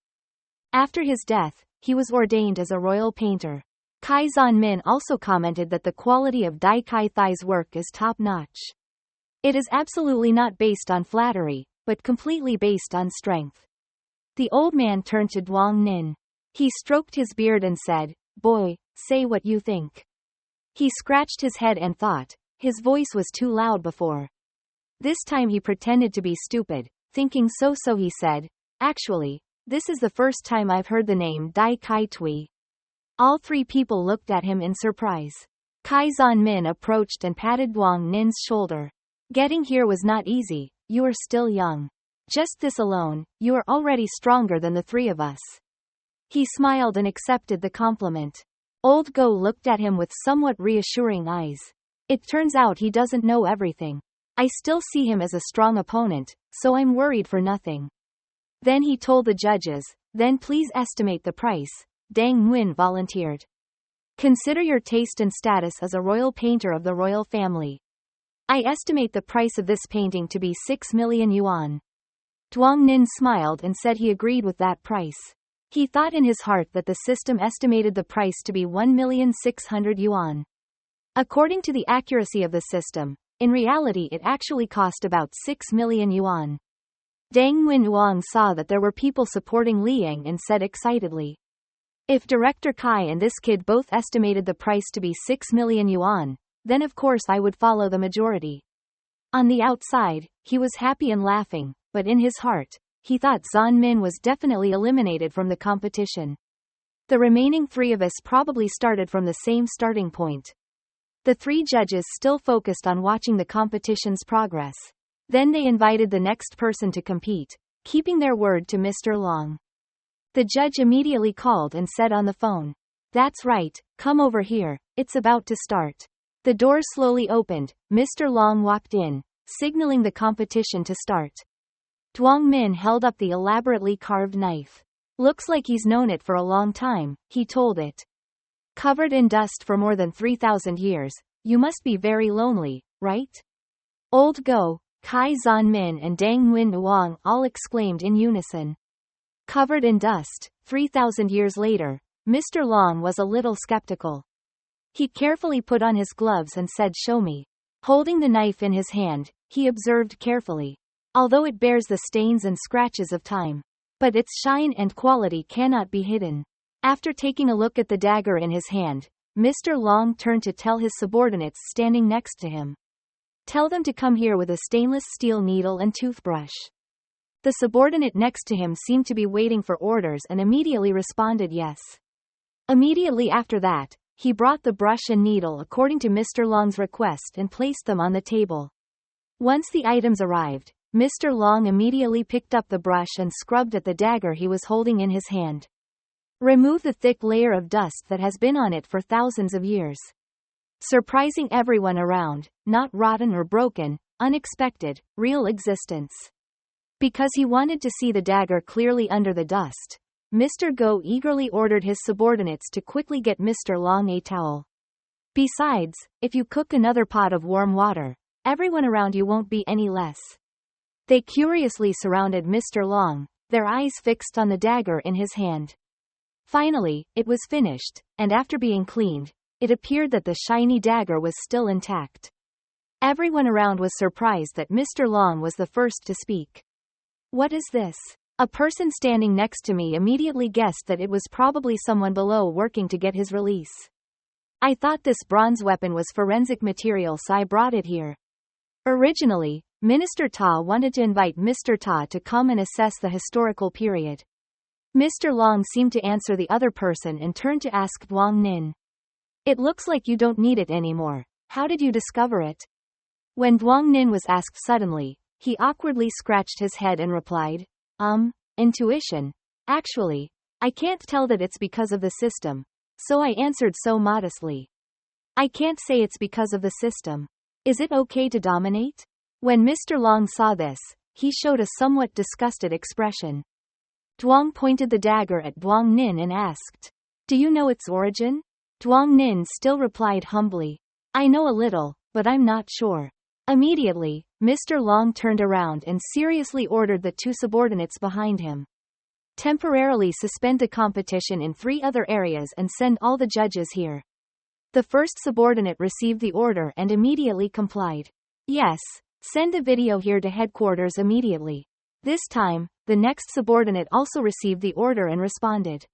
Speaker 1: After his death, he was ordained as a royal painter. Kai Zan Min also commented that the quality of Dai Kai Thai's work is top-notch. It is absolutely not based on flattery, but completely based on strength. The old man turned to Duong Nin. He stroked his beard and said, Boy, say what you think. He scratched his head and thought. His voice was too loud before. This time he pretended to be stupid, thinking so he said, Actually, this is the first time I've heard the name Dai Kai Tui. All 3 people looked at him in surprise. Kai Zan Min approached and patted Duong Nin's shoulder. Getting here was not easy, you are still young. Just this alone, you are already stronger than the 3 of us. He smiled and accepted the compliment. Old Go looked at him with somewhat reassuring eyes. It turns out he doesn't know everything. I still see him as a strong opponent, so I'm worried for nothing. Then he told the judges, Then please estimate the price. Dang Nguyen volunteered. Consider your taste and status as a royal painter of the royal family. I estimate the price of this painting to be 6 million yuan. Duong Nin smiled and said he agreed with that price. He thought in his heart that the system estimated the price to be 1,600,000 yuan. According to the accuracy of the system, in reality it actually cost about 6 million yuan. Dang Nguyen Wang saw that there were people supporting Liang and said excitedly. If Director Kai and this kid both estimated the price to be 6 million yuan, then of course I would follow the majority. On the outside, he was happy and laughing, but in his heart, he thought Zan Min was definitely eliminated from the competition. The remaining 3 of us probably started from the same starting point. The 3 judges still focused on watching the competition's progress. Then they invited the next person to compete, keeping their word to Mr. Long. The judge immediately called and said on the phone, That's right, come over here, it's about to start. The door slowly opened, Mr. Long walked in, signaling the competition to start. Duong Min held up the elaborately carved knife. Looks like he's known it for a long time, he told it. Covered in dust for more than 3,000 years, you must be very lonely, right? Old Go, Kai Zan Min and Dang Nguyen Wang all exclaimed in unison. Covered in dust, 3,000 years later, Mr. Long was a little skeptical. He carefully put on his gloves and said, Show me. Holding the knife in his hand, he observed carefully. Although it bears the stains and scratches of time, but its shine and quality cannot be hidden. After taking a look at the dagger in his hand, Mr. Long turned to tell his subordinates standing next to him. Tell them to come here with a stainless steel needle and toothbrush. The subordinate next to him seemed to be waiting for orders and immediately responded yes. Immediately after that, he brought the brush and needle according to Mr. Long's request and placed them on the table. Once the items arrived, Mr. Long immediately picked up the brush and scrubbed at the dagger he was holding in his hand. Remove the thick layer of dust that has been on it for thousands of years. Surprising everyone around, not rotten or broken, unexpected, real existence. Because he wanted to see the dagger clearly under the dust, Mr. Go eagerly ordered his subordinates to quickly get Mr. Long a towel. Besides, if you cook another pot of warm water, everyone around you won't be any less. They curiously surrounded Mr. Long, their eyes fixed on the dagger in his hand. Finally, it was finished, and after being cleaned, it appeared that the shiny dagger was still intact. Everyone around was surprised that Mr. Long was the first to speak. "What is this?" A person standing next to me immediately guessed that it was probably someone below working to get his release. "I thought this bronze weapon was forensic material, so I brought it here." Originally, Minister Ta wanted to invite Mr. Ta to come and assess the historical period. Mr. Long seemed to answer the other person and turned to ask Duong Nin. "It looks like you don't need it anymore. How did you discover it?" When Duong Nin was asked suddenly, he awkwardly scratched his head and replied, Intuition. Actually, I can't tell that it's because of the system. So I answered so modestly. I can't say it's because of the system. Is it okay to dominate?" When Mr. Long saw this, he showed a somewhat disgusted expression. Duong pointed the dagger at Duong Nin and asked, "Do you know its origin?" Duong Nin still replied humbly, "I know a little, but I'm not sure." Immediately, Mr. Long turned around and seriously ordered the two subordinates behind him. Temporarily suspend the competition in 3 other areas and send all the judges here. The first subordinate received the order and immediately complied. "Yes, send a video here to headquarters immediately." This time, the next subordinate also received the order and responded,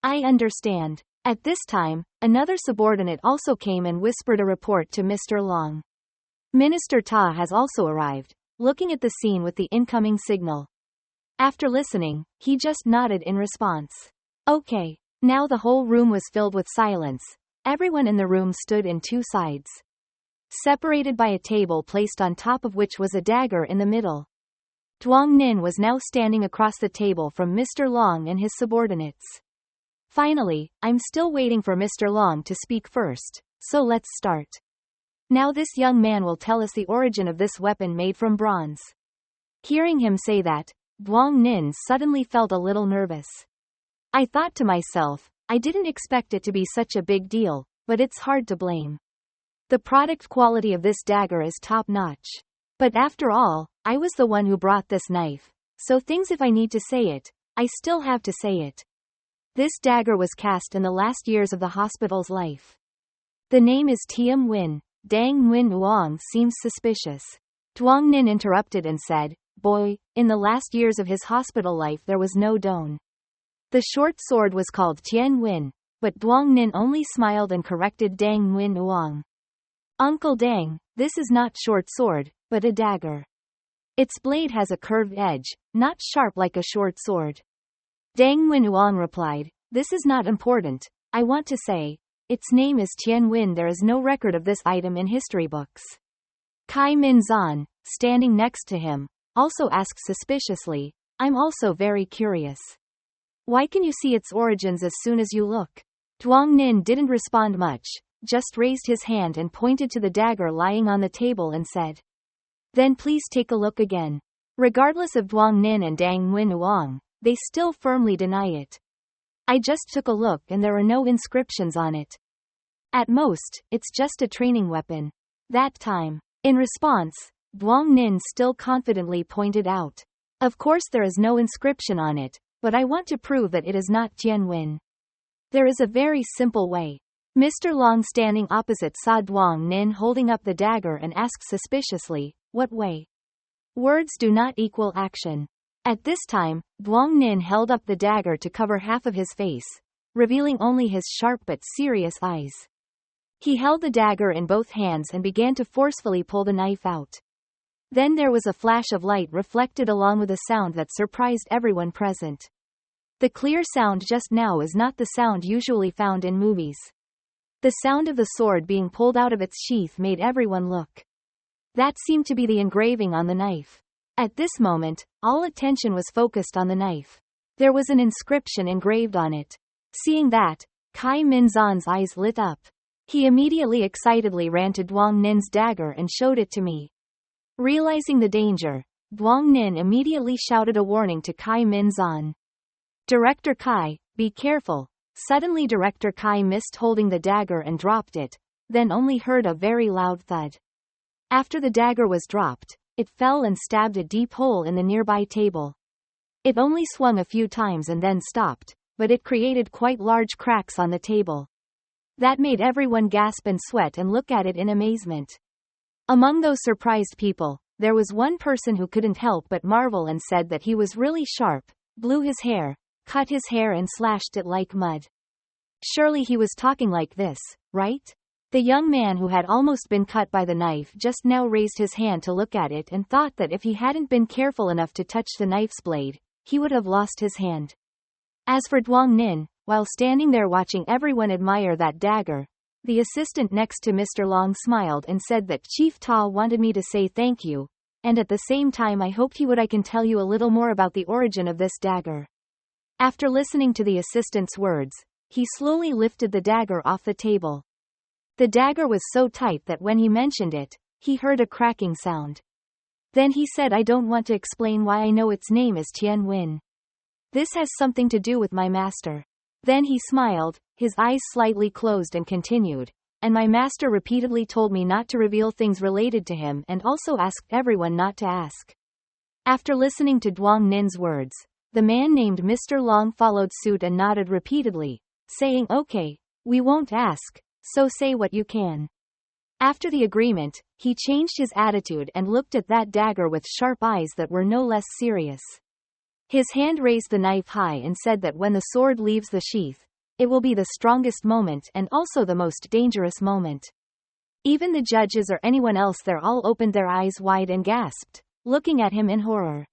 Speaker 1: "I understand." At this time, another subordinate also came and whispered a report to Mr. Long. Minister Ta has also arrived, looking at the scene with the incoming signal. After listening, he just nodded in response. Okay. Now the whole room was filled with silence. Everyone in the room stood in 2 sides, separated by a table placed on top of which was a dagger in the middle. Duong Nin was now standing across the table from Mr. Long and his subordinates. Finally, I'm still waiting for Mr. Long to speak first, so let's start. Now this young man will tell us the origin of this weapon made from bronze. Hearing him say that, Duong Nin suddenly felt a little nervous. I thought to myself, I didn't expect it to be such a big deal, but it's hard to blame. The product quality of this dagger is top-notch. But after all, I was the one who brought this knife, so things if I need to say it, I still have to say it. This dagger was cast in the last years of the hospital's life. The name is Tiem Nguyen. Dang Nguyen Uong seems suspicious. Duong Nin interrupted and said, Boy, in the last years of his hospital life there was no don. The short sword was called Tien Nguyen, but Duong Nin only smiled and corrected Dang Nguyen Uong. Uncle Dang, this is not short sword, but a dagger. Its blade has a curved edge, not sharp like a short sword. Dang Nguyen Uong replied, This is not important. I want to say, its name is Tien Nguyen. There is no record of this item in history books. Kai Min Zan, standing next to him, also asked suspiciously, I'm also very curious. Why can you see its origins as soon as you look? Duong Nin didn't respond much, just raised his hand and pointed to the dagger lying on the table and said, Then please take a look again. Regardless of Duong Nin and Dang Nguyen Uong, they still firmly deny it. I just took a look and there are no inscriptions on it. At most, it's just a training weapon. That time. In response, Duong Nin still confidently pointed out. Of course there is no inscription on it, but I want to prove that it is not Tien Nguyen. There is a very simple way. Mr. Long standing opposite saw Duong Nin holding up the dagger and asked suspiciously, What way? Words do not equal action. At this time, Duong Nin held up the dagger to cover half of his face, revealing only his sharp but serious eyes. He held the dagger in both hands and began to forcefully pull the knife out. Then there was a flash of light reflected along with a sound that surprised everyone present. The clear sound just now is not the sound usually found in movies. The sound of the sword being pulled out of its sheath made everyone look. That seemed to be the engraving on the knife. At this moment, all attention was focused on the knife. There was an inscription engraved on it. Seeing that, Kai Minzan's eyes lit up. He immediately excitedly ran to Duang Nin's dagger and showed it to me. Realizing the danger, Duang Nin immediately shouted a warning to Kai Minzan. Director Kai, be careful. Suddenly Director Kai missed holding the dagger and dropped it, then only heard a very loud thud. After the dagger was dropped, it fell and stabbed a deep hole in the nearby table. It only swung a few times and then stopped, but it created quite large cracks on the table. That made everyone gasp and sweat and look at it in amazement. Among those surprised people, there was one person who couldn't help but marvel and said that he was really sharp, blew his hair, cut his hair and slashed it like mud. Surely he was talking like this, right? The young man who had almost been cut by the knife just now raised his hand to look at it and thought that if he hadn't been careful enough to touch the knife's blade, he would have lost his hand. As for Duang Nin, while standing there watching everyone admire that dagger, the assistant next to Mr. Long smiled and said that Chief Ta wanted me to say thank you, and at the same time I hoped he would. I can tell you a little more about the origin of this dagger. After listening to the assistant's words, he slowly lifted the dagger off the table. The dagger was so tight that when he mentioned it, he heard a cracking sound. Then he said, I don't want to explain why I know its name is Tian Wen. This has something to do with my master. Then he smiled, his eyes slightly closed and continued, and my master repeatedly told me not to reveal things related to him and also asked everyone not to ask. After listening to Duang Nin's words, the man named Mr. Long followed suit and nodded repeatedly, saying okay, we won't ask, so say what you can. After the agreement, he changed his attitude and looked at that dagger with sharp eyes that were no less serious. His hand raised the knife high and said that when the sword leaves the sheath, it will be the strongest moment and also the most dangerous moment. Even the judges or anyone else there all opened their eyes wide and gasped, looking at him in horror.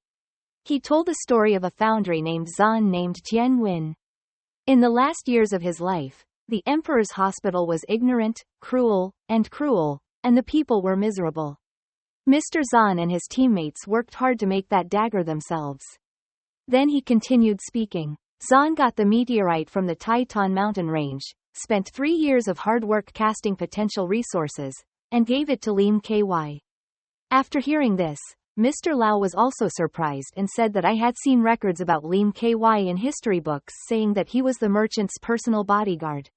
Speaker 1: He told the story of a foundry named Zan named Tian Wen. In the last years of his life, the emperor's hospital was ignorant, cruel, and the people were miserable. Mr. Zan and his teammates worked hard to make that dagger themselves. Then he continued speaking. Zan got the meteorite from the Taitan mountain range, spent 3 years of hard work casting potential resources, and gave it to Lim Ky. After hearing this, Mr. Lau was also surprised and said that I had seen records about Lim Ky in history books saying that he was the merchant's personal bodyguard.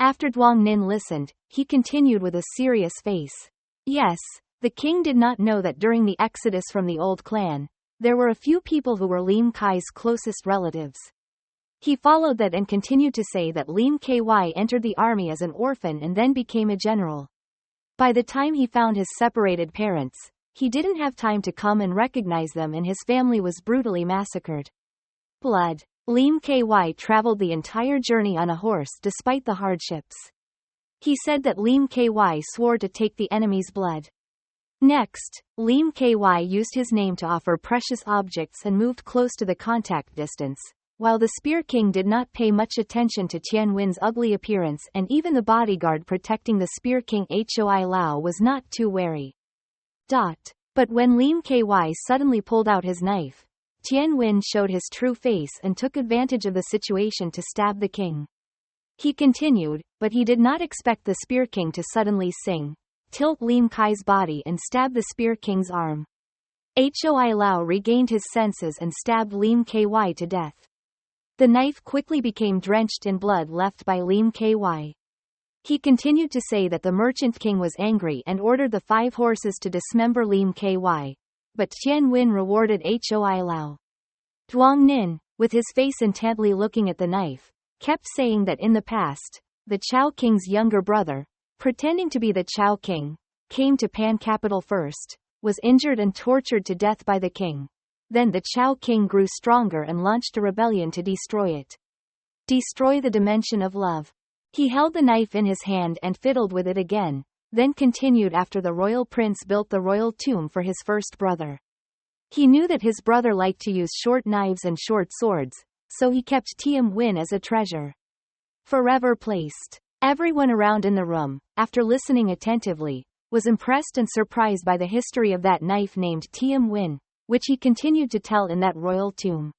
Speaker 1: After Duang Nin listened, he continued with a serious face. Yes, the king did not know that during the exodus from the old clan, there were a few people who were Lim Kai's closest relatives. He followed that and continued to say that Lim Ky entered the army as an orphan and then became a general. By the time he found his separated parents, he didn't have time to come and recognize them and his family was brutally massacred. Blood. Lim Ky traveled the entire journey on a horse despite the hardships. He said that Lim Ky swore to take the enemy's blood. Next, Lim Ky used his name to offer precious objects and moved close to the contact distance, while the Spear King did not pay much attention to Tian Wen's ugly appearance and even the bodyguard protecting the Spear King Hoi Lao was not too wary. But when Lim Ky suddenly pulled out his knife, Tian Wen showed his true face and took advantage of the situation to stab the king. He continued, but he did not expect the Spear King to suddenly tilt Lim Kai's body and stab the Spear King's arm. Hoi Lao regained his senses and stabbed Lim Ky to death. The knife quickly became drenched in blood left by Lim Ky. He continued to say that the merchant king was angry and ordered the 5 horses to dismember Lim Ky, but Tian Wen rewarded Hoi Lao. Duang Nin, with his face intently looking at the knife, kept saying that in the past, the Chao King's younger brother, pretending to be the Chao King, came to Pan capital first, was injured and tortured to death by the king. Then the Chao King grew stronger and launched a rebellion to destroy it. Destroy the dimension of love. He held the knife in his hand and fiddled with it again, then continued after the royal prince built the royal tomb for his first brother. He knew that his brother liked to use short knives and short swords, so he kept Tian Wen as a treasure. Forever placed. Everyone around in the room, after listening attentively, was impressed and surprised by the history of that knife named Tiem Win, which he continued to tell in that royal tomb.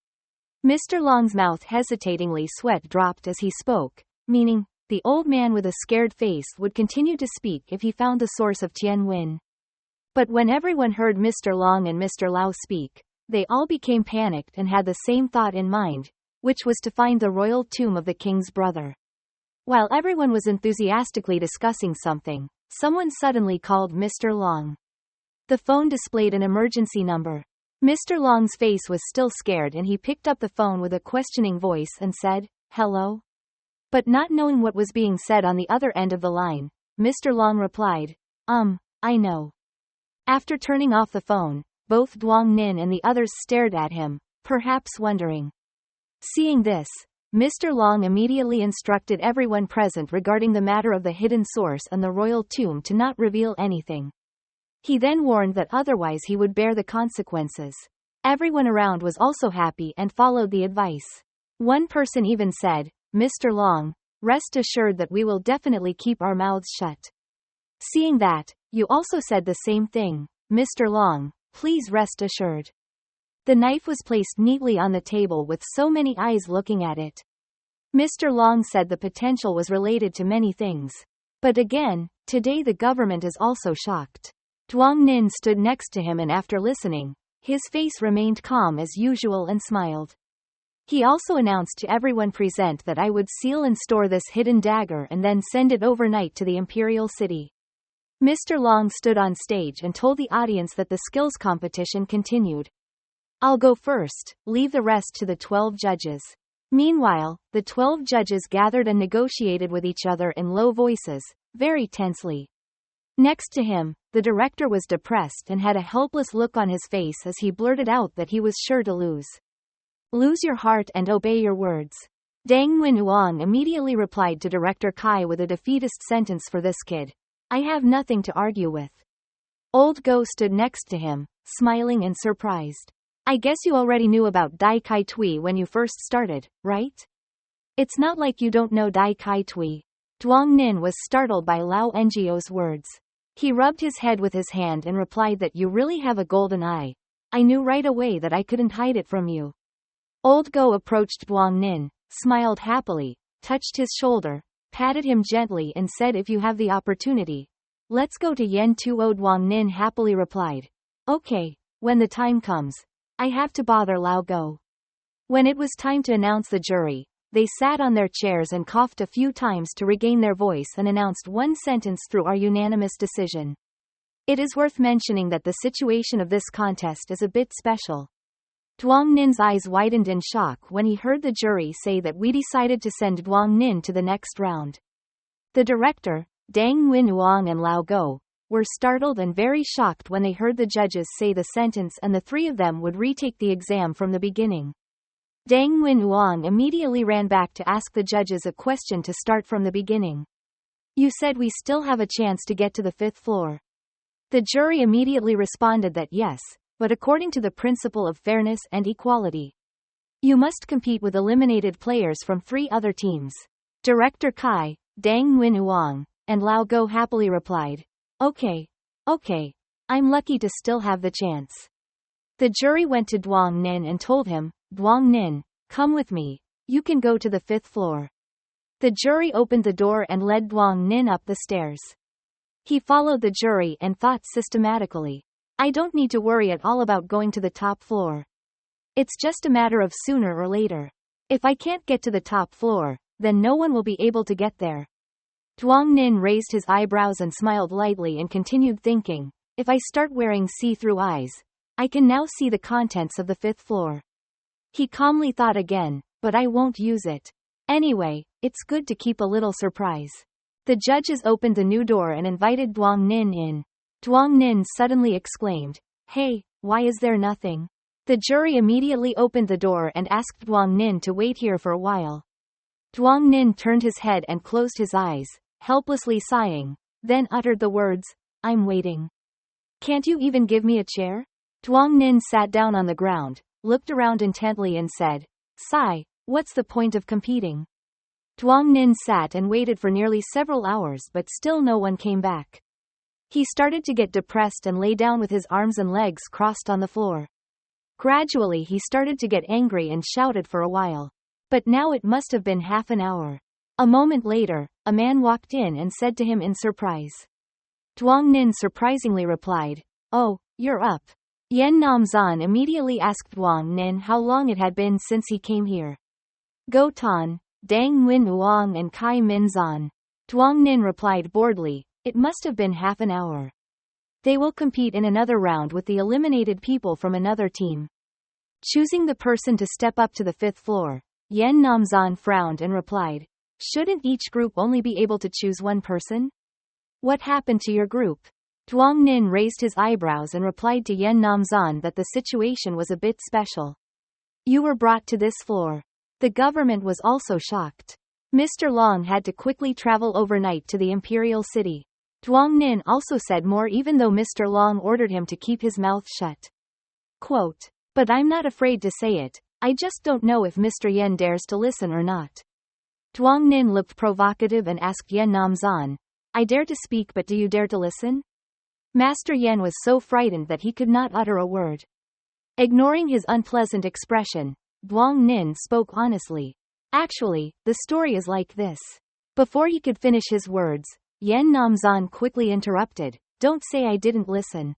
Speaker 1: Mr. Long's mouth hesitatingly sweat dropped as he spoke, meaning, the old man with a scared face would continue to speak if he found the source of Tien Win. But when everyone heard Mr. Long and Mr. Lao speak, they all became panicked and had the same thought in mind, which was to find the royal tomb of the king's brother. While everyone was enthusiastically discussing something, someone suddenly called Mr. Long. The phone displayed an emergency number. Mr. Long's face was still scared and he picked up the phone with a questioning voice and said, "Hello?" But not knowing what was being said on the other end of the line, Mr. Long replied, I know. After turning off the phone, both Duong Nin and the others stared at him, perhaps wondering. Seeing this, Mr. Long immediately instructed everyone present regarding the matter of the hidden source and the royal tomb to not reveal anything. He then warned that otherwise he would bear the consequences. Everyone around was also happy and followed the advice. One person even said, "Mr. Long, rest assured that we will definitely keep our mouths shut." Seeing that, you also said the same thing, Mr. Long, please rest assured. The knife was placed neatly on the table with so many eyes looking at it. Mr. Long said the potential was related to many things. But again, today the government is also shocked. Duong Nin stood next to him and after listening, his face remained calm as usual and smiled. He also announced to everyone present that I would seal and store this hidden dagger and then send it overnight to the imperial city. Mr. Long stood on stage and told the audience that the skills competition continued. I'll go first, leave the rest to the 12 judges. Meanwhile, the 12 judges gathered and negotiated with each other in low voices, very tensely. Next to him, the director was depressed and had a helpless look on his face as he blurted out that he was sure to lose. Lose your heart and obey your words. Dang Nguyen Uong immediately replied to Director Kai with a defeatist sentence for this kid. I have nothing to argue with. Old Go stood next to him, smiling and surprised. I guess you already knew about Dai Kai Tui when you first started, right? It's not like you don't know Dai Kai Tui. Duong Nin was startled by Lao Ngio's words. He rubbed his head with his hand and replied that you really have a golden eye. I knew right away that I couldn't hide it from you. Old Go approached Duong Nin, smiled happily, touched his shoulder, patted him gently and said if you have the opportunity, let's go to Yen Tuo. Duong Nin happily replied. Okay, when the time comes. I have to bother Lao Go. When it was time to announce the jury, they sat on their chairs and coughed a few times to regain their voice and announced one sentence through our unanimous decision. It is worth mentioning that the situation of this contest is a bit special. Duong Nin's eyes widened in shock when he heard the jury say that we decided to send Duong Nin to the next round. The director, Dang Nguyen Uong and Lao Go, were startled and very shocked when they heard the judges say the sentence and the three of them would retake the exam from the beginning. Dang Nguyen Uong immediately ran back to ask the judges a question to start from the beginning. You said we still have a chance to get to the 5th floor. The jury immediately responded that yes, but according to the principle of fairness and equality. You must compete with eliminated players from 3 other teams. Director Kai, Dang Nguyen Uong, and Lao Go happily replied, Okay. I'm lucky to still have the chance. The jury went to Duong Nin and told him, Duong Nin, come with me, you can go to the 5th floor. The jury opened the door and led Duong Nin up the stairs. He followed the jury and thought systematically. I don't need to worry at all about going to the top floor. It's just a matter of sooner or later. If I can't get to the top floor, then no one will be able to get there. Duong Nin raised his eyebrows and smiled lightly and continued thinking, if I start wearing see-through eyes, I can now see the contents of the 5th floor. He calmly thought again, but I won't use it. Anyway, it's good to keep a little surprise. The judges opened the new door and invited Duong Nin in. Duong Nin suddenly exclaimed, Hey, why is there nothing? The jury immediately opened the door and asked Duong Nin to wait here for a while. Duong Nin turned his head and closed his eyes, helplessly sighing, then uttered the words, I'm waiting. Can't you even give me a chair? Duong Nin sat down on the ground, looked around intently and said, Sigh, what's the point of competing? Duong Nin sat and waited for nearly several hours but still no one came back. He started to get depressed and lay down with his arms and legs crossed on the floor. Gradually he started to get angry and shouted for a while. But now it must have been half an hour. A moment later, a man walked in and said to him in surprise. Duong Nin surprisingly replied, "Oh, you're up." Yen Namzan immediately asked Duong Nin how long it had been since he came here. Go Tan, Dang Nguyen Uong and Kai Min Zan. Duong Nin replied boredly, "It must have been half an hour. They will compete in another round with the eliminated people from another team." Choosing the person to step up to the 5th floor, Yen Namzan frowned and replied, "Shouldn't each group only be able to choose one person? What happened to your group?" Duong Nin raised his eyebrows and replied to Yen Namzan that the situation was a bit special. "You were brought to this floor." The government was also shocked. Mr. Long had to quickly travel overnight to the imperial city. Duong Nin also said more even though Mr. Long ordered him to keep his mouth shut. Quote, "But I'm not afraid to say it, I just don't know if Mr. Yen dares to listen or not." Duong Nin looked provocative and asked Yen Namzan, "I dare to speak but do you dare to listen?" Master Yen was so frightened that he could not utter a word. Ignoring his unpleasant expression, Duong Nin spoke honestly. "Actually, the story is like this." Before he could finish his words, Yen Namzan quickly interrupted, "Don't say I didn't listen."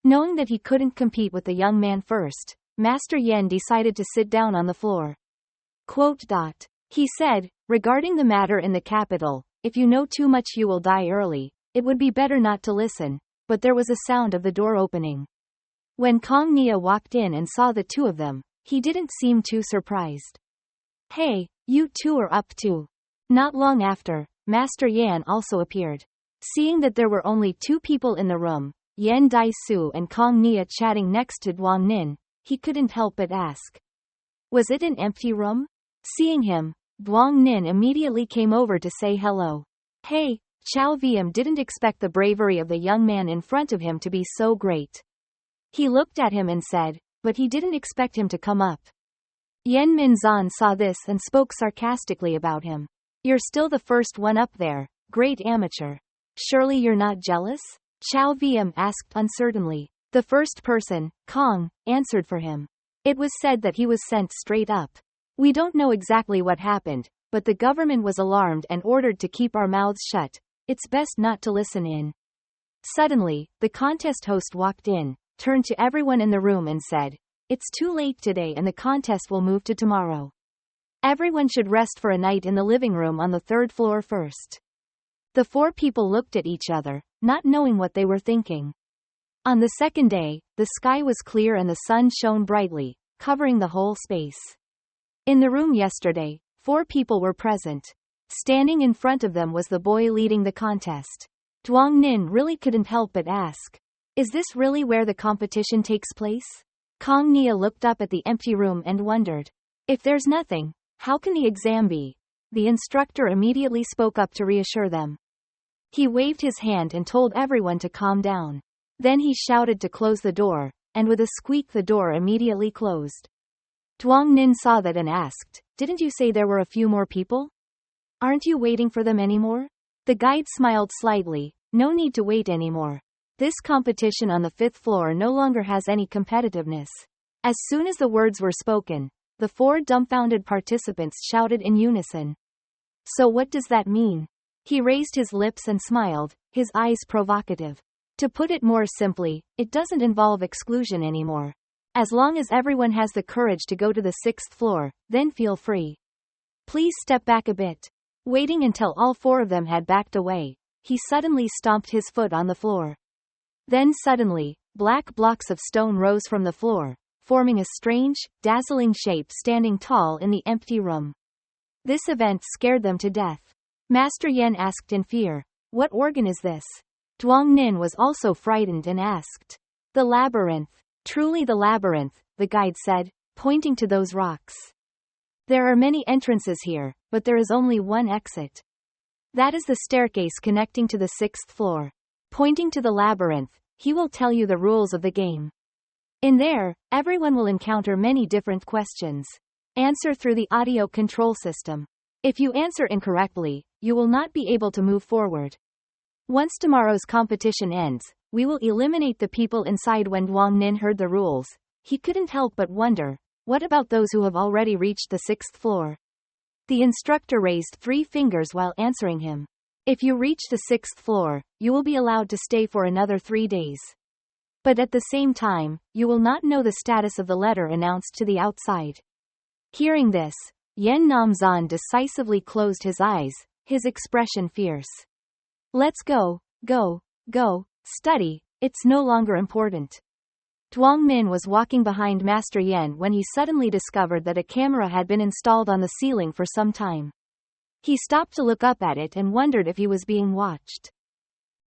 Speaker 1: Knowing that he couldn't compete with the young man first, Master Yen decided to sit down on the floor. Quote. He said, "Regarding the matter in the capital, if you know too much you will die early, it would be better not to listen," but there was a sound of the door opening. When Kong Nia walked in and saw the two of them, he didn't seem too surprised. "Hey, you two are up too." Not long after, Master Yan also appeared. Seeing that there were only 2 people in the room, Yen Dai Su and Kong Nia chatting next to Duong Nin, he couldn't help but ask, "Was it an empty room?" Seeing him, Duong Nin immediately came over to say hello. "Hey." Chow Wiem didn't expect the bravery of the young man in front of him to be so great. He looked at him and said, but he didn't expect him to come up. Yen Minzan saw this and spoke sarcastically about him. "You're still the first one up there, great amateur. Surely you're not jealous?" Chow Wiem asked uncertainly. The first person, Kong, answered for him. It was said that he was sent straight up. "We don't know exactly what happened, but the government was alarmed and ordered to keep our mouths shut. It's best not to listen in." Suddenly, the contest host walked in, turned to everyone in the room and said, "It's too late today and the contest will move to tomorrow. Everyone should rest for a night in the living room on the 3rd floor first." The 4 people looked at each other, not knowing what they were thinking. On the 2nd day, the sky was clear and the sun shone brightly, covering the whole space. In the room yesterday, 4 people were present. Standing in front of them was the boy leading the contest. Duong Nin really couldn't help but ask, "Is this really where the competition takes place?" Kong Nia looked up at the empty room and wondered, "If there's nothing, how can the exam be?" The instructor immediately spoke up to reassure them. He waved his hand and told everyone to calm down. Then he shouted to close the door, and with a squeak the door immediately closed. Duong Nin saw that and asked, "Didn't you say there were a few more people? Aren't you waiting for them anymore?" The guide smiled slightly, "No need to wait anymore. This competition on the 5th floor no longer has any competitiveness." As soon as the words were spoken, the 4 dumbfounded participants shouted in unison. "So what does that mean?" He raised his lips and smiled, his eyes provocative. "To put it more simply, it doesn't involve exclusion anymore. As long as everyone has the courage to go to the 6th floor, then feel free. Please step back a bit." Waiting until all 4 of them had backed away, he suddenly stomped his foot on the floor. Then suddenly, black blocks of stone rose from the floor, forming a strange, dazzling shape standing tall in the empty room. This event scared them to death. Master Yen asked in fear, "What organ is this?" Duong Nin was also frightened and asked, "The labyrinth." "Truly the labyrinth," the guide said, pointing to those rocks. "There are many entrances here, but there is only one exit. That is the staircase connecting to the 6th floor. Pointing to the labyrinth, he will tell you the rules of the game. In there, everyone will encounter many different questions. Answer through the audio control system. If you answer incorrectly, you will not be able to move forward. Once tomorrow's competition ends, we will eliminate the people inside. When Duong Ninh heard the rules, he couldn't help but wonder, what about those who have already reached the 6th floor? The instructor raised 3 fingers while answering him. If you reach the 6th floor, you will be allowed to stay for another 3 days. But at the same time, you will not know the status of the letter announced to the outside. Hearing this, Yen Namzan decisively closed his eyes, his expression fierce. Let's go, study, it's no longer important. Duong Ninh was walking behind Master Yen when he suddenly discovered that a camera had been installed on the ceiling for some time. He stopped to look up at it and wondered if he was being watched.